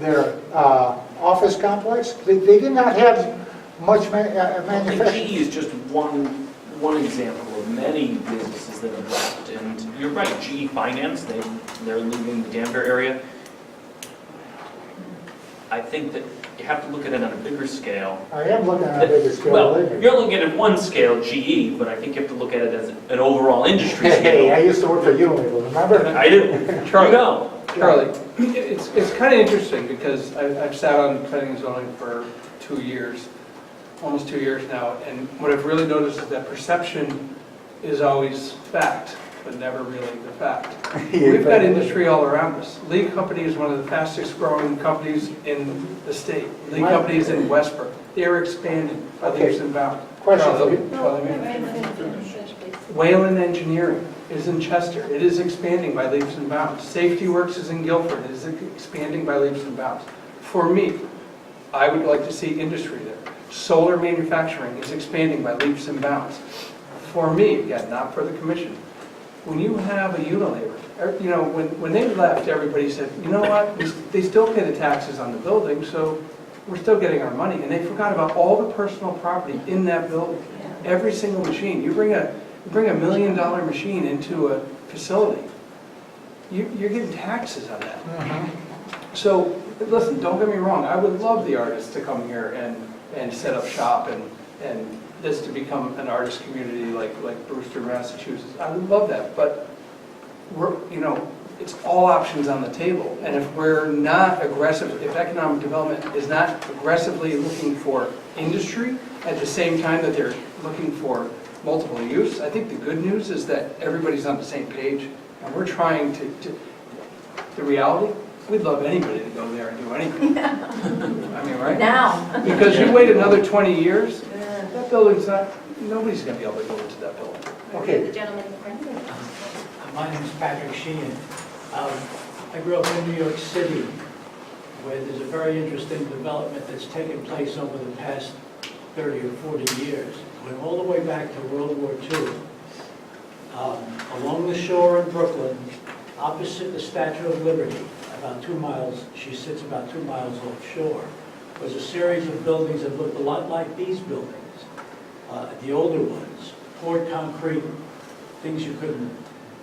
their office complex. They did not have much manufacturing. GE is just one example of many businesses that have left. And you're right, GE Finance, they're leaving the Danbury area. I think that you have to look at it on a bigger scale. I am looking at a bigger scale. Well, believe me. you're looking at one scale, GE, but I think you have to look at it as an overall industry Hey, I scale. used to work for Unilever, remember? I do. Charlie. You know. Charlie, it's kind of interesting because I've sat on planning and zoning for 2 years, almost 2 years now, and what I've really noticed is that perception is always fact, but never really the fact. We've got industry all around us. Lee Company is one of the fastest growing companies in the state. Lee Company is in Westbrook. They're expanding by leaps and bounds. Question for Charlie, you. Charlie, Finish, please. Wayland Engineering is in Chester. It is expanding by leaps and bounds. Safety Works is in Guilford. It is expanding by leaps and bounds. For me, I would like to see industry there. Solar manufacturing is expanding by leaps and bounds. For me, again, not for the commission, when you have a Unilever, you know, when they left, everybody said, you know what, they still pay the taxes on the building, so we're still getting our money. And they forgot about all the personal property in that building. Every single machine. You bring a $1 million machine into a facility, you're getting taxes on that. So, listen, don't get me wrong, I would love the artists to come here and set up shop and this to become an artist community like Brewster, Massachusetts. I would love that, but it's all options on the table. And if we're not aggressive, if economic development is not aggressively looking for industry at the same time that they're looking for multiple use, I think the good news is that everybody's on the same page and we're trying to the reality, we'd love anybody to go there and do anything. I mean, right? Now. Because you wait another 20 years, that building's not, nobody's going to be able to go into that building. Okay. The gentleman in front. My name is Patrick Sheehan. I grew up in New York City, where there's a very interesting development that's taken place over the past 30 or 40 years. Went all the way back to World War II. Along the shore in Brooklyn, opposite the Statue of Liberty, about 2 miles, she sits about 2 miles offshore, was a series of buildings that looked a lot like these buildings. The older ones, poured concrete, things you couldn't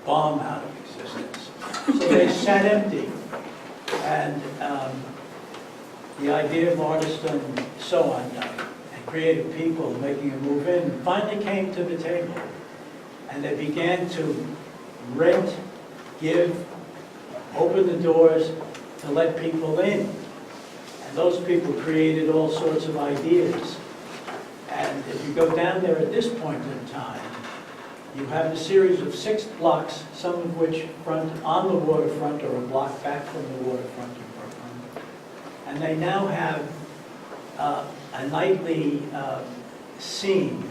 bomb out of existence. So they sat empty. And the idea of artists and so on, and creative people making a move in, finally came to the table. And they began to rent, give, open the doors to let people in. And those people created all sorts of ideas. And if you go down there at this point in time, you have a series of 6 blocks, some of which front on the waterfront or a block back from the waterfront in Brooklyn. And they now have a nightly scene.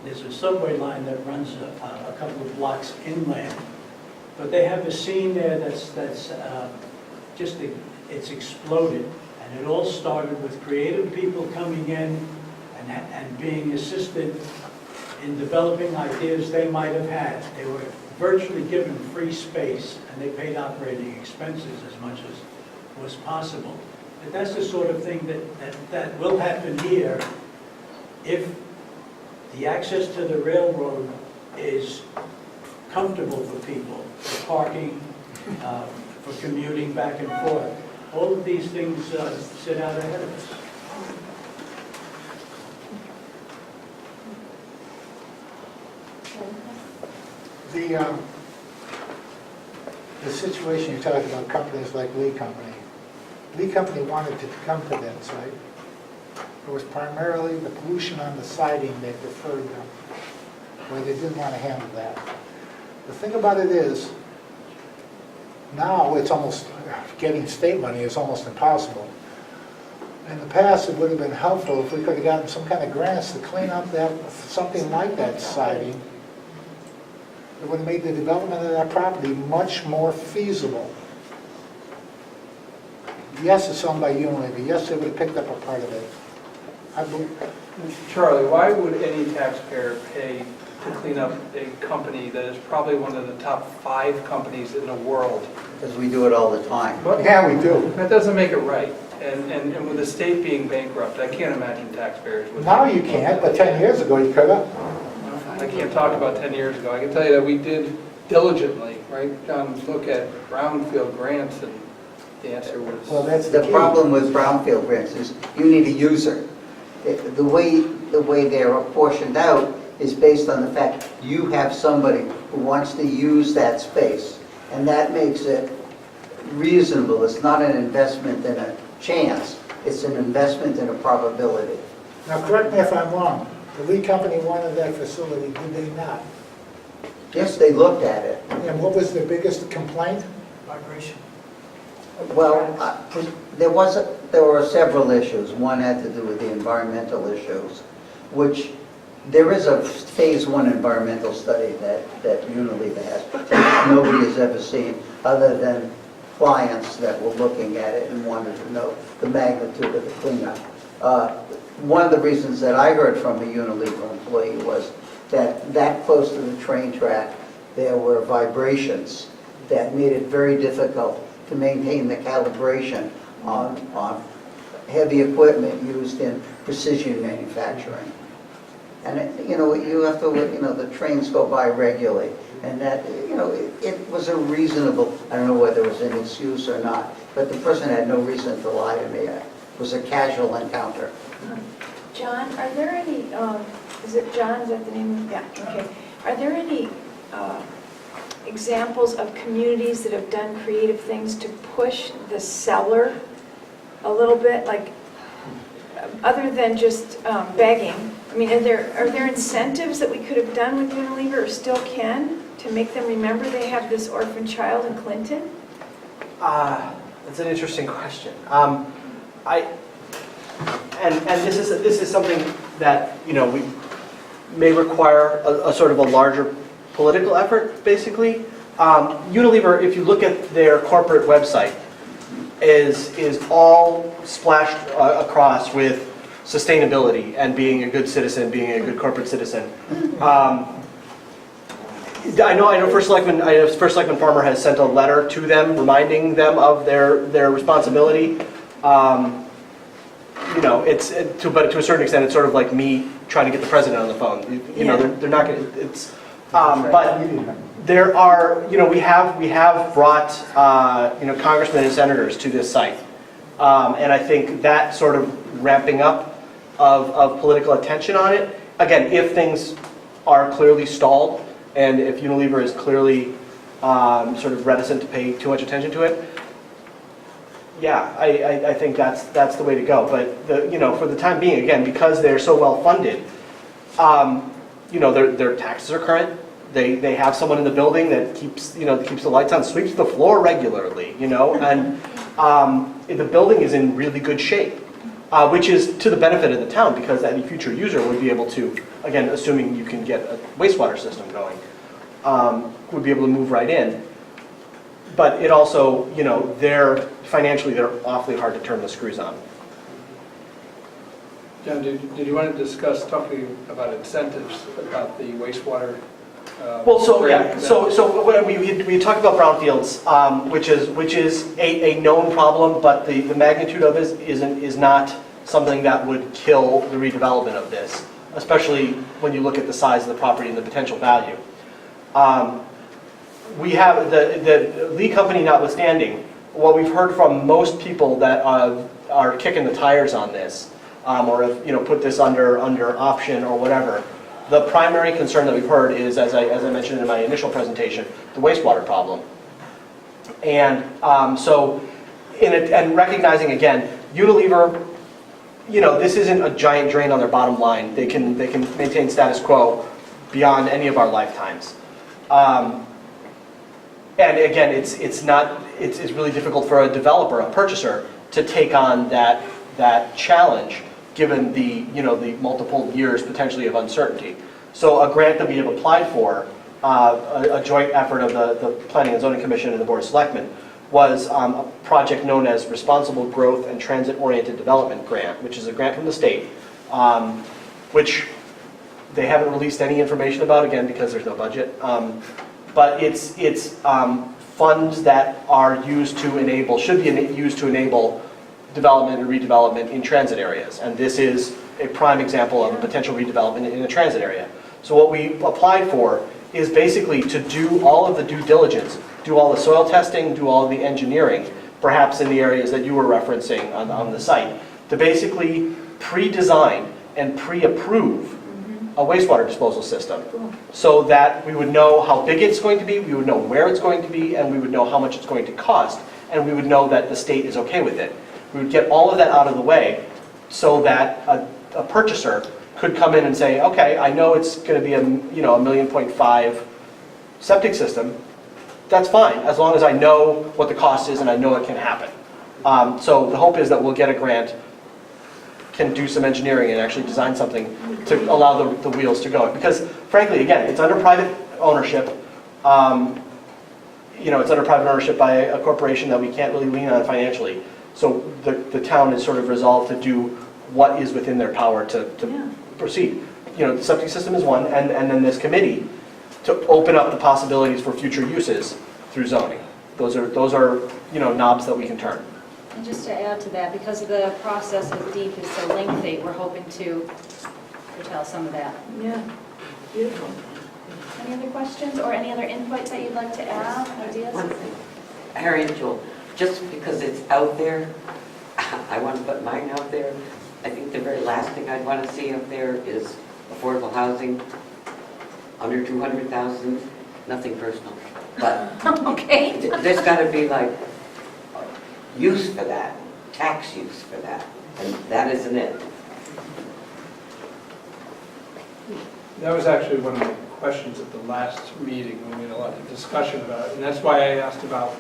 There's a subway line that runs a couple of blocks inland. But they have a scene there that's just, it's exploded. And it all started with creative people coming in and being assisted in developing ideas they might have had. They were virtually given free space and they paid operating expenses as much as was possible. But that's the sort of thing that will happen here if the access to the railroad is comfortable for people, for parking, for commuting back and forth. All of these things sit out ahead of us. The situation you're talking about, companies like Lee Company. Lee Company wanted to come to that site. It was primarily the pollution on the siding that deferred them, where they didn't want to handle that. The thing about it is, now it's almost, getting state money is almost impossible. In the past, it would have been helpful if we could have gotten some kind of grants to clean up that, something like that siding. It would have made the development of that property much more feasible. Yes, it's owned by Unilever. Yes, they would have picked up a part of it. I believe. Charlie, why would any taxpayer pay to clean up a company that is probably one of the top 5 companies in the world? Because we do it all the time. Yeah, we do. That doesn't make it right. And with the state being bankrupt, I can't imagine taxpayers would. Now you can't, but 10 years ago you could have. I can't talk about 10 years ago. I can tell you that we did diligently, right, John, look at brownfield grants and The answer was. Well, that's the The key. problem with brownfield grants is you need a user. The way they're apportioned out is based on the fact you have somebody who wants to use that space. And that makes it reasonable. It's not an investment in a chance. It's an investment in a probability. Now, correct me if I'm wrong, the Lee Company wanted that facility, did they not? Yes, they looked at it. And what was the biggest complaint? Vibration. Well, there were several issues. One had to do with the environmental issues, which there is a phase one environmental study that Unilever has, which nobody has ever seen other than clients that were looking at it and wanted to know the magnitude of the cleanup. One of the reasons that I heard from a Unilever employee was that close to the train track, there were vibrations that made it very difficult to maintain the calibration on heavy equipment used in precision manufacturing. And, you have to, the trains go by regularly. And that, it was a reasonable, I don't know whether it was an excuse or not, but the person had no reason to lie to me. It was a casual encounter. John, are there any, is it John, is that the name? Yeah, okay. Are there any examples of communities that have done creative things to push the seller a little bit, like, other than just begging? I mean, are there incentives that we could have done with Unilever or still can to make them remember they have this orphan child in Clinton? That's an interesting question. This is something that we may require a sort of a larger political effort. Basically, Unilever, if you look at their corporate website, is all splashed across with sustainability and being a good citizen, being a good corporate citizen. I know First Selectman Farmer has sent a letter to them reminding them of their responsibility. But to a certain extent, it's sort of like me trying to get the president on the phone. They're not going to. But there are, we have brought, congressmen and senators to this site, and I think that sort of ramping up of political attention on it. Again, if things are clearly stalled, and if Unilever is clearly sort of reticent to pay too much attention to it, yeah, I think that's the way to go. But for the time being, again, because they're so well funded, their taxes are current. They have someone in the building that keeps the lights on, sweeps the floor regularly, and the building is in really good shape, which is to the benefit of the town because any future user would be able to, again, assuming you can get a wastewater system going, would be able to move right in. But it also, they're awfully hard to turn the screws on. John, did you want to discuss talking about incentives about the wastewater? So when we talked about brownfields, which is a known problem, but the magnitude of it is not something that would kill the redevelopment of this, especially when you look at the size of the property and the potential value. We have the Lee Company notwithstanding, what we've heard from most people that are kicking the tires on this, or have put this under option or whatever. The primary concern that we've heard is, as I mentioned in my initial presentation, the wastewater problem. And and recognizing again, Unilever, this isn't a giant drain on their bottom line. They can maintain status quo beyond any of our lifetimes. And again, it's really difficult for a developer, a purchaser, to take on that challenge, given the multiple years potentially of uncertainty. So a grant that we have applied for, a joint effort of the Planning and Zoning Commission and the Board of Selectmen, was a project known as Responsible Growth and Transit-Oriented Development Grant, which is a grant from the state, which they haven't released any information about, again, because there's no budget. But it's funds that are should be used to enable development and redevelopment in transit areas. And this is a prime example of a potential redevelopment in a transit area. So what we applied for is basically to do all of the due diligence, do all the soil testing, do all of the engineering perhaps in the areas that you were referencing on the site, to basically pre-design and pre-approve a wastewater disposal system, so that we would know how big it's going to be, we would know where it's going to be, and we would know how much it's going to cost, and we would know that the state is okay with it. We would get all of that out of the way so that a purchaser could come in and say, okay, I know it's going to be a $1.5 million septic system. That's fine, as long as I know what the cost is and I know it can happen. So the hope is that we'll get a grant, can do some engineering and actually design something to allow the wheels to go. Because frankly, again, it's under private ownership. It's under private ownership by a corporation that we can't really lean on financially. So the town is sort of resolved to do what is within their power to proceed. The septic system is one, and then this committee to open up the possibilities for future uses through zoning. Those are knobs that we can turn. And just to add to that, because the process with DEEP is so lengthy, we're hoping to curtail some of that. Yeah, beautiful. Any other questions or any other input that you'd like to add, ideas? One thing, Harry and Joel, just because it's out there, I want to put mine out there. I think the very last thing I'd want to see up there is affordable housing, under 200,000, nothing personal. But okay. There's got to be like use for that, tax use for that, and that isn't it. That was actually one of the questions at the last meeting when we had a lot of discussion about it. And that's why I asked about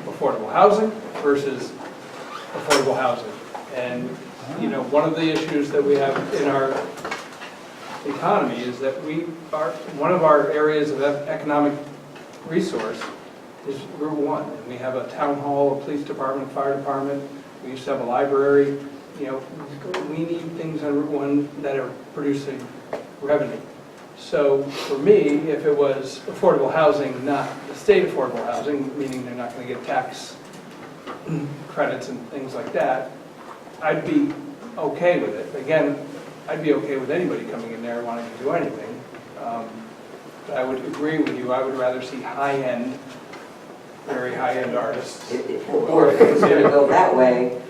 affordable housing versus affordable housing. And, one of the issues that we have in our economy is that one of our areas of economic resource is Route 1. And we have a town hall, a police department, fire department. We used to have a library. We need things on Route 1 that are producing revenue. So for me, if it was affordable housing, not the state affordable housing, meaning they're not going to get tax credits and things like that, I'd be okay with it. Again, I'd be okay with anybody coming in there wanting to do anything. But I would agree with you, I would rather see high-end, very high-end artists. Or if it's going to go that way,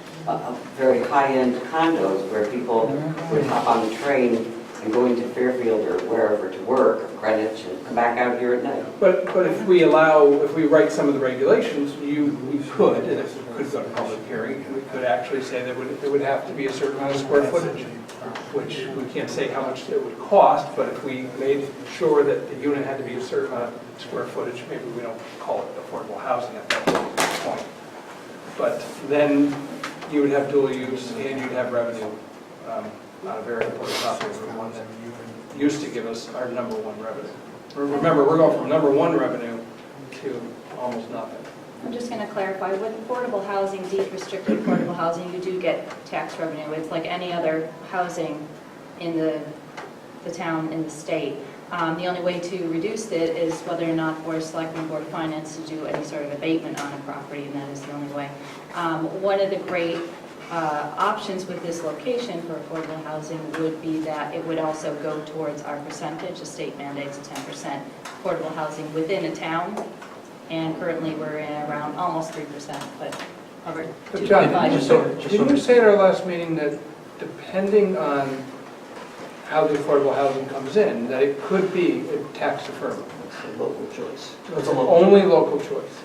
very high-end condos where people would hop on the train and go into Fairfield or wherever to work, or Greenwich, and come back out here at night. But if we write some of the regulations, we could, and if it could go to public hearing, we could actually say that it would have to be a certain amount of square footage, which we can't say how much it would cost, but if we made sure that the unit had to be a certain amount of square footage, maybe we don't call it affordable housing at that point. But then you would have dual use and you'd have revenue on a very important topic, one that used to give us our number one revenue. Remember, we're going from number one revenue to almost nothing. I'm just going to clarify, with affordable housing, deep restricted affordable housing, you do get tax revenue. It's like any other housing in the town, in the state. The only way to reduce it is whether or not Board of Selectmen, Board of Finance to do any sort of abatement on a property, and that is the only way. One of the great options with this location for affordable housing would be that it would also go towards our percentage. The state mandates a 10% affordable housing within a town, and currently we're in around almost 3%, but over 2.5%. Didn't you say at our last meeting that depending on how the affordable housing comes in, that it could be a tax deferral? It's a local choice. It's only local choice.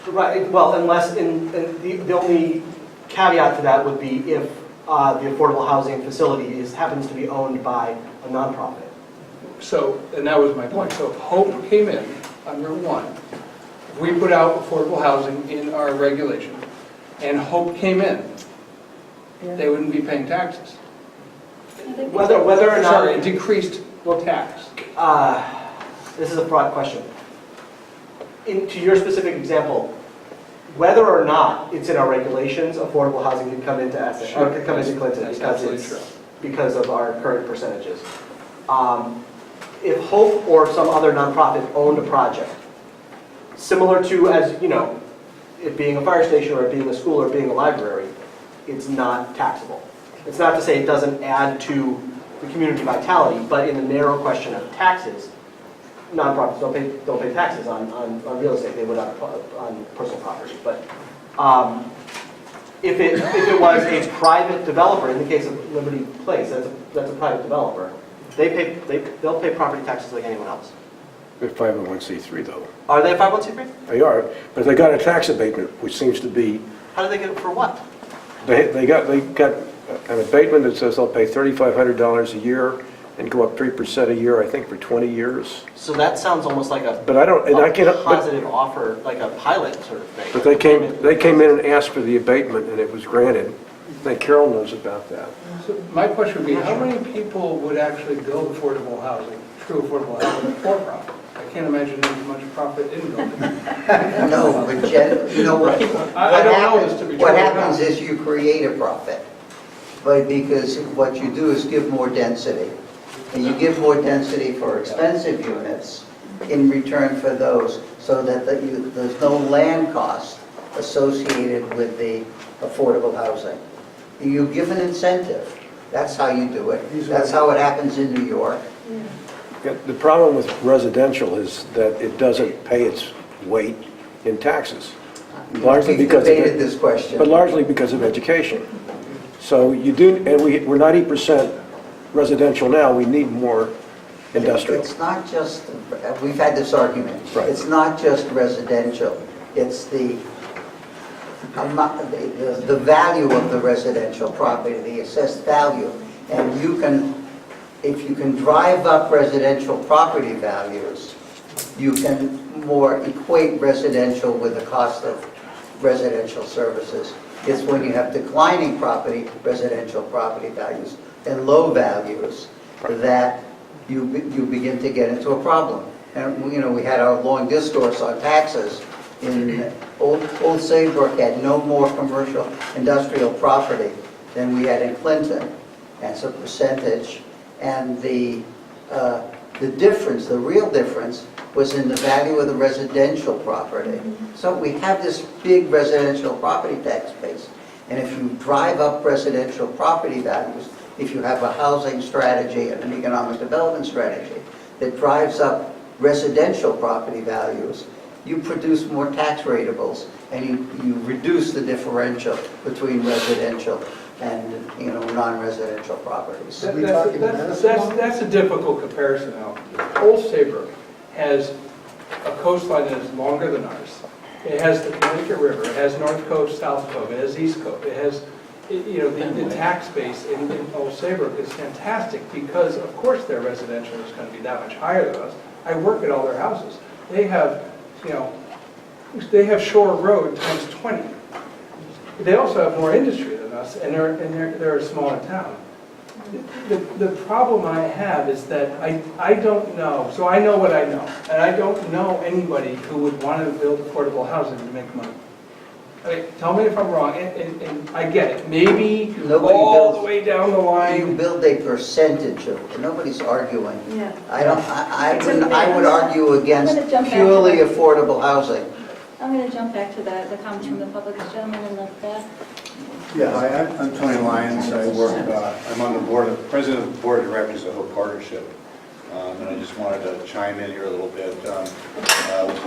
Right, well, unless, the only caveat to that would be if the affordable housing facility happens to be owned by a nonprofit. So, and that was my point. So if Hope came in on Route 1, if we put out affordable housing in our regulation, and Hope came in, they wouldn't be paying taxes. Whether or not... Sorry, decreased tax. This is a broad question. To your specific example, whether or not it's in our regulations, affordable housing can come into Essex, or could come into Clinton because of our current percentages. If Hope or some other nonprofit owned a project, similar to, as you know, it being a fire station or it being a school or being a library, it's not taxable. It's not to say it doesn't add to the community vitality, but in the narrow question of taxes, nonprofits don't pay taxes on real estate. They would on personal property. But If it was a private developer, in the case of Liberty Place, that's a private developer, they'll pay property taxes like anyone else. They're 501c3 though. Are they a 501c3? They are, but they got a tax abatement, which seems to be, How do they get it for what? they got an abatement that says they'll pay $3,500 a year and go up 3% a year, I think, for 20 years. So that sounds almost like a But I don't, and I can't, but positive offer, like a pilot sort of thing. they came in and asked for the abatement and it was granted. I think Carol knows about that. So my question would be, how many people would actually build affordable housing, true affordable housing for profit? I can't imagine there's much profit in building. No, but you know what? I don't know this to be true. What happens is you create a profit, but because what you do is give more density. And you give more density for expensive units in return for those, so that there's no land cost associated with the affordable housing. You give an incentive. That's how you do it. That's how it happens in New York. Yeah, the problem with residential is that it doesn't pay its weight in taxes. Largely We've because debated this question. But largely because of education. So you do, and we're 90% residential now, we need more industrial. It's not just, we've had this argument. Right. It's not just residential. It's the value of the residential property, the assessed value. And you can, if you can drive up residential property values, you can more equate residential with the cost of residential services. It's when you have declining residential property values and low values that you begin to get into a problem. And, you know, we had our long discourse on taxes. Old Saybrook had no more commercial industrial property than we had in Clinton as a percentage. And the difference, the real difference, was in the value of the residential property. So we have this big residential property tax base. And if you drive up residential property values, if you have a housing strategy and an economic development strategy that drives up residential property values, you produce more tax rateables and you reduce the differential between residential and, you know, non-residential properties. That's a difficult comparison now. Old Saybrook has a coastline that is longer than ours. It has the Connecticut River, it has North Coast, South Cove, it has East Cove, it has, you know, the tax base in Old Saybrook is fantastic because, of course, their residential is going to be that much higher than us. I work at all their houses. They have, you know, they have Shore Road times 20. They also have more industry than us, and they're a smaller town. The problem I have is that I don't know, so I know what I know, and I don't know anybody who would want to build affordable housing to make money. I mean, tell me if I'm wrong, and I get it, maybe Nobody all builds, the way down the line. you build a percentage of it. Nobody's arguing. Yeah. I would argue against I'm gonna jump back to purely that. affordable housing. I'm going to jump back to the comments from the public, this gentleman in the back. Yeah, hi, I'm Tony Lyons. I work, I'm on the board, president of the board of directors of Hope Partnership. And I just wanted to chime in here a little bit.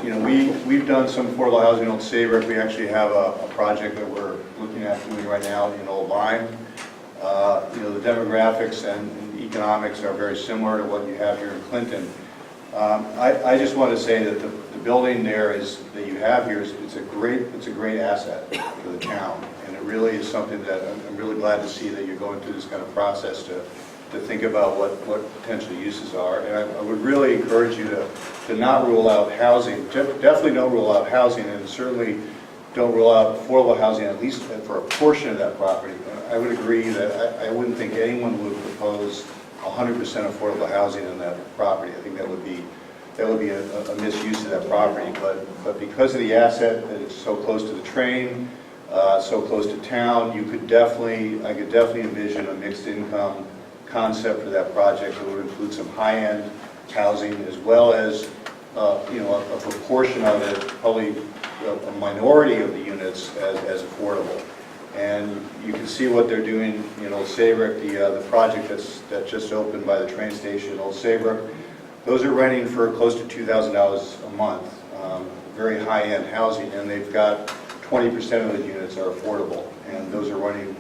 You know, we've done some affordable housing in Old Saybrook. We actually have a project that we're looking at doing right now in Old Lyme. You know, the demographics and economics are very similar to what you have here in Clinton. I just want to say that the building there that you have here it's a great asset for the town, and it really is something that I'm really glad to see that you're going through this kind of process to think about what potential uses are. And I would really encourage you to not rule out housing. Definitely don't rule out housing, and certainly don't rule out affordable housing, at least for a portion of that property. I would agree that I wouldn't think anyone would propose 100% affordable housing on that property. I think that would be a misuse of that property. But because of the asset that it's so close to the train, so close to town, I could definitely envision a mixed income concept for that project that would include some high-end housing as well as you know, a proportion of it, probably a minority of the units as affordable. And you can see what they're doing in Old Saybrook, the project that just opened by the train station in Old Saybrook. Those are renting for close to $2,000 a month, very high-end housing, and they've got 20% of the units are affordable, and those are running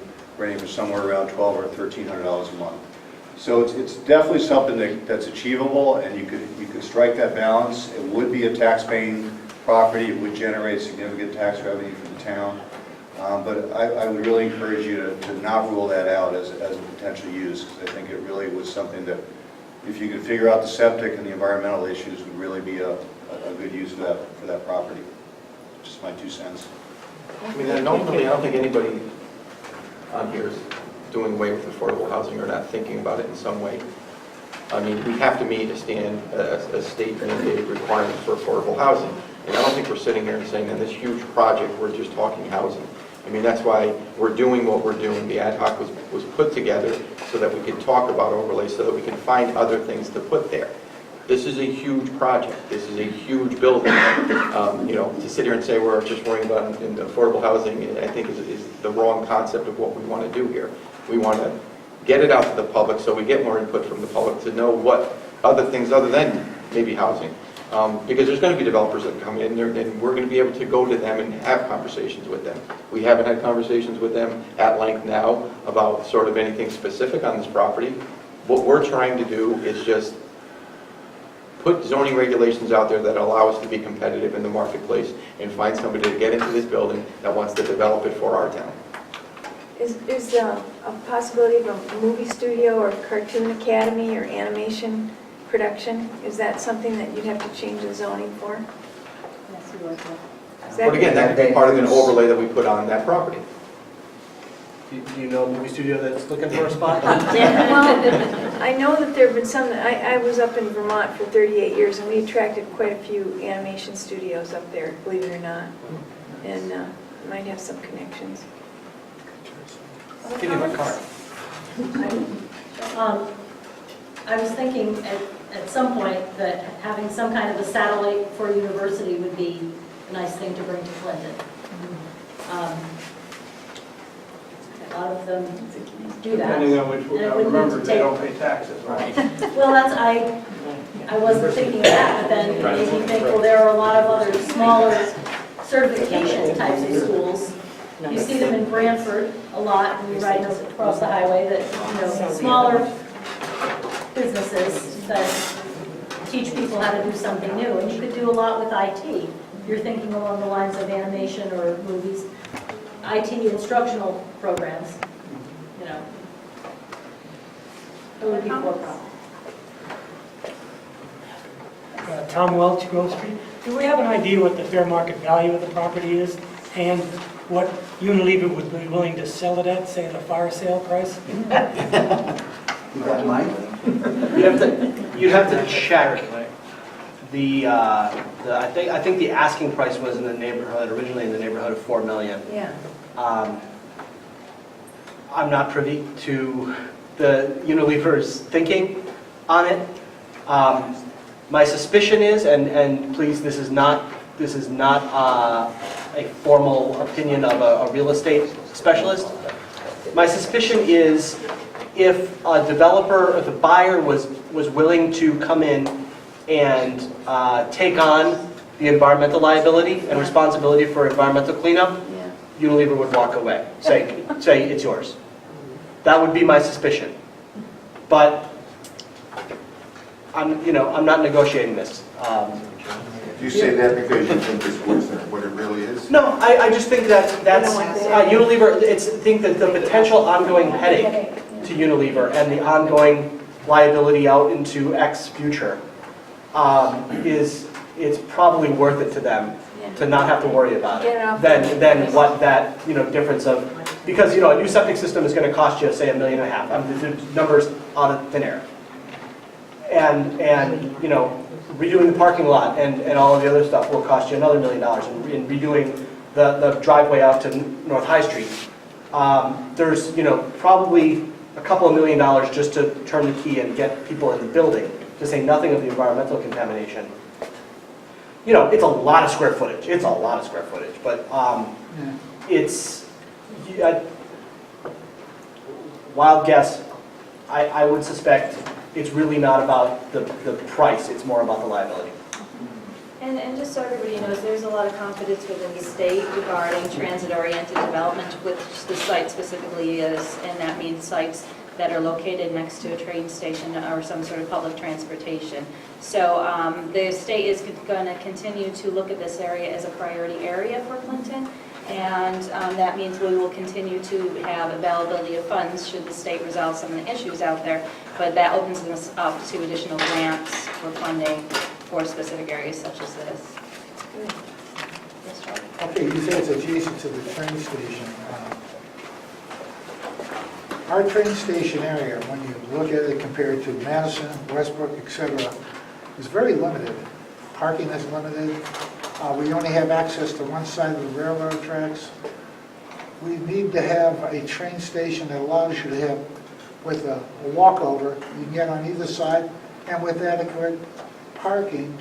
for somewhere around $1,200 or $1,300 a month. So it's definitely something that's achievable, and you could strike that balance. It would be a tax-paying property. It would generate significant tax revenue for the town. But I would really encourage you to not rule that out as a potential use, because I think it really was something that, if you could figure out the septic and the environmental issues, would really be a good use for that property. Just my 2 cents. I mean, and ultimately, I don't think anybody on here is doing away with affordable housing or not thinking about it in some way. I mean, we have to meet a state mandated requirement for affordable housing. And I don't think we're sitting here and saying, in this huge project, we're just talking housing. I mean, that's why we're doing what we're doing. The ad hoc was put together so that we could talk about overlays, so that we can find other things to put there. This is a huge project. This is a huge building. To sit here and say we're just worrying about affordable housing, I think is the wrong concept of what we want to do here. We want to get it out to the public so we get more input from the public to know what other things other than maybe housing. Because there's going to be developers that come in there, and we're going to be able to go to them and have conversations with them. We haven't had conversations with them at length now about sort of anything specific on this property. What we're trying to do is just put zoning regulations out there that allow us to be competitive in the marketplace and find somebody to get into this building that wants to develop it for our town. Is a possibility of a movie studio or cartoon academy or animation production, is that something that you'd have to change the zoning for? Yes, you would. But again, that could be part of an overlay that we put on that property. Do you know a movie studio that's looking for a spot? Well, I know that there have been some, I was up in Vermont for 38 years, and we attracted quite a few animation studios up there, believe it or not, and might have some connections. Give him a card. I was thinking at some point that having some kind of a satellite for a university would be a nice thing to bring to Clinton. A lot of them do that. Depending on which, And it would need remember, to they don't pay taxes, right? Well, I wasn't thinking of that, but then it made me think, well, there are a lot of other smaller certification types of schools. You see them in Branford a lot, when you ride across the highway, that, smaller businesses that teach people how to do something new. And you could do a lot with IT. You're thinking along the lines of animation or movies, IT instructional programs, It would be for profit. Tom Welch, Grove Street. Do we have an idea what the fair market value of the property is and what Unilever would be willing to sell it at, say at a fire sale price? You got mine? You'd have to check I think the asking price was originally in the neighborhood of $4 million. Yeah. I'm not privy to the Unilever's thinking on it. My suspicion is, and please, this is not a formal opinion of a real estate specialist. My suspicion is if a developer, if a buyer was willing to come in and take on the environmental liability and responsibility for environmental cleanup, Unilever would walk away, say it's yours. That would be my suspicion. But I'm not negotiating this. You say that because you think it's worse than what it really is? No, I just think that's Unilever. I think that the potential ongoing headache to Unilever and the ongoing liability out into X future it's probably worth it to them to not have to worry about it than what that difference of, because a new septic system is going to cost you, say, $1.5 million. The numbers out of thin air, and redoing the parking lot and all of the other stuff will cost you another $1 million, and redoing the driveway out to North High Street. There's probably a couple of $1 million just to turn the key and get people in the building, to say nothing of the environmental contamination. It's a lot of square footage. It's a lot of square footage, but it's wild guess. I would suspect it's really not about the price. It's more about the liability. And just so everybody knows, there's a lot of confidence within the state regarding transit-oriented development, which the site specifically is, and that means sites that are located next to a train station or some sort of public transportation. So the state is going to continue to look at this area as a priority area for Clinton, and that means we will continue to have availability of funds should the state resolve some of the issues out there, but that opens us up to additional grants for funding for specific areas such as this. Yes, Charlie? Okay, you say it's adjacent to the train station. Our train station area, when you look at it compared to Madison, Westbrook, etc., is very limited. Parking is limited. We only have access to one side of the railroad tracks. We need to have a train station that allows you to have, with a walkover, you can get on either side, and with adequate parking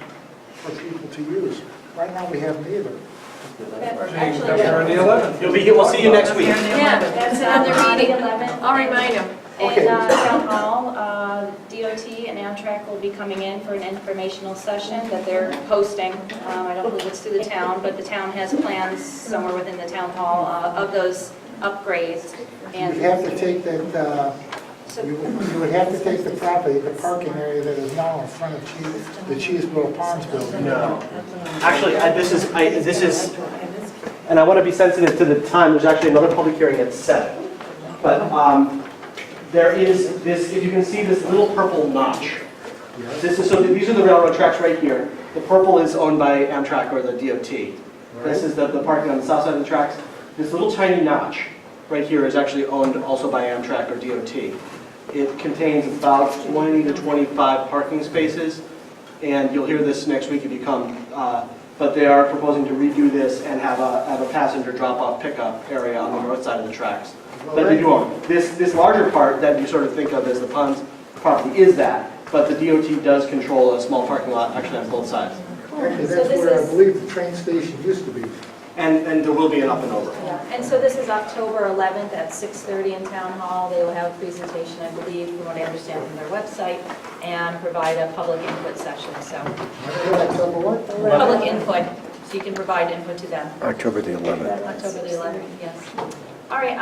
for people to use. Right now, we have neither. Actually, February the 11th. We'll see you next week. yeah, that's on the 11th. I'll remind them. Okay. And Town Hall, DOT and Amtrak will be coming in for an informational session that they're hosting. I don't believe it's through the town, but the town has plans somewhere within the town hall of those upgrades. You'd have to take that, you would have to take the property, the parking area that is now in front of the Cheeseboro Ponds building. No. Actually, this is, and I want to be sensitive to the time, there's actually another public hearing at 7. But there is this, if you can see this little purple notch. This is, so these are the railroad tracks right here. The purple is owned by Amtrak or the DOT. This is the parking on the south side of the tracks. This little tiny notch right here is actually owned also by Amtrak or DOT. It contains about 20 to 25 parking spaces, and you'll hear this next week if you come. But they are proposing to redo this and have a passenger drop-off pickup area on the north side of the tracks that they do own. This larger part that you sort of think of as the Ponds property is that, but the DOT does control a small parking lot actually on both sides. Actually, that's where I believe the train station used to be. And there will be an up and over. Yeah, and so this is October 11th at 6:30 in Town Hall. They will have a presentation, I believe, from what I understand from their website, and provide a public input session, so. October what? Public input, so you can provide input to them. October the 11th. October the 11th, yes. All right,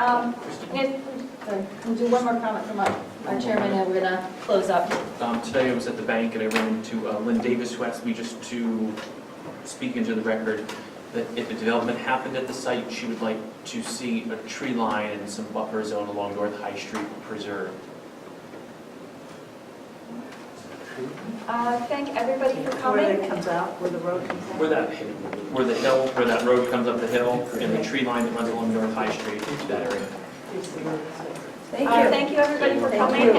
we'll do one more comment from our chairman, and we're going to close up. Today I was at the bank and I ran into Lynn Davis, who asked me just to speak into the record that if a development happened at the site, she would like to see a tree line and some buffer zone along North High Street preserved. Thank everybody for coming. Where it comes out, where the road comes out. Where that road comes up the hill, and the tree line that runs along North High Street, that area. Thank you, everybody, for coming.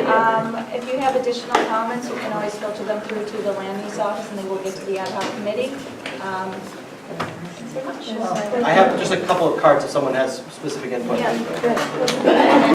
If you have additional comments, you can always filter them through to the land use office, and they will get to the ad hoc committee. Thanks very much. I have just a couple of cards if someone has specific input. Yeah, good.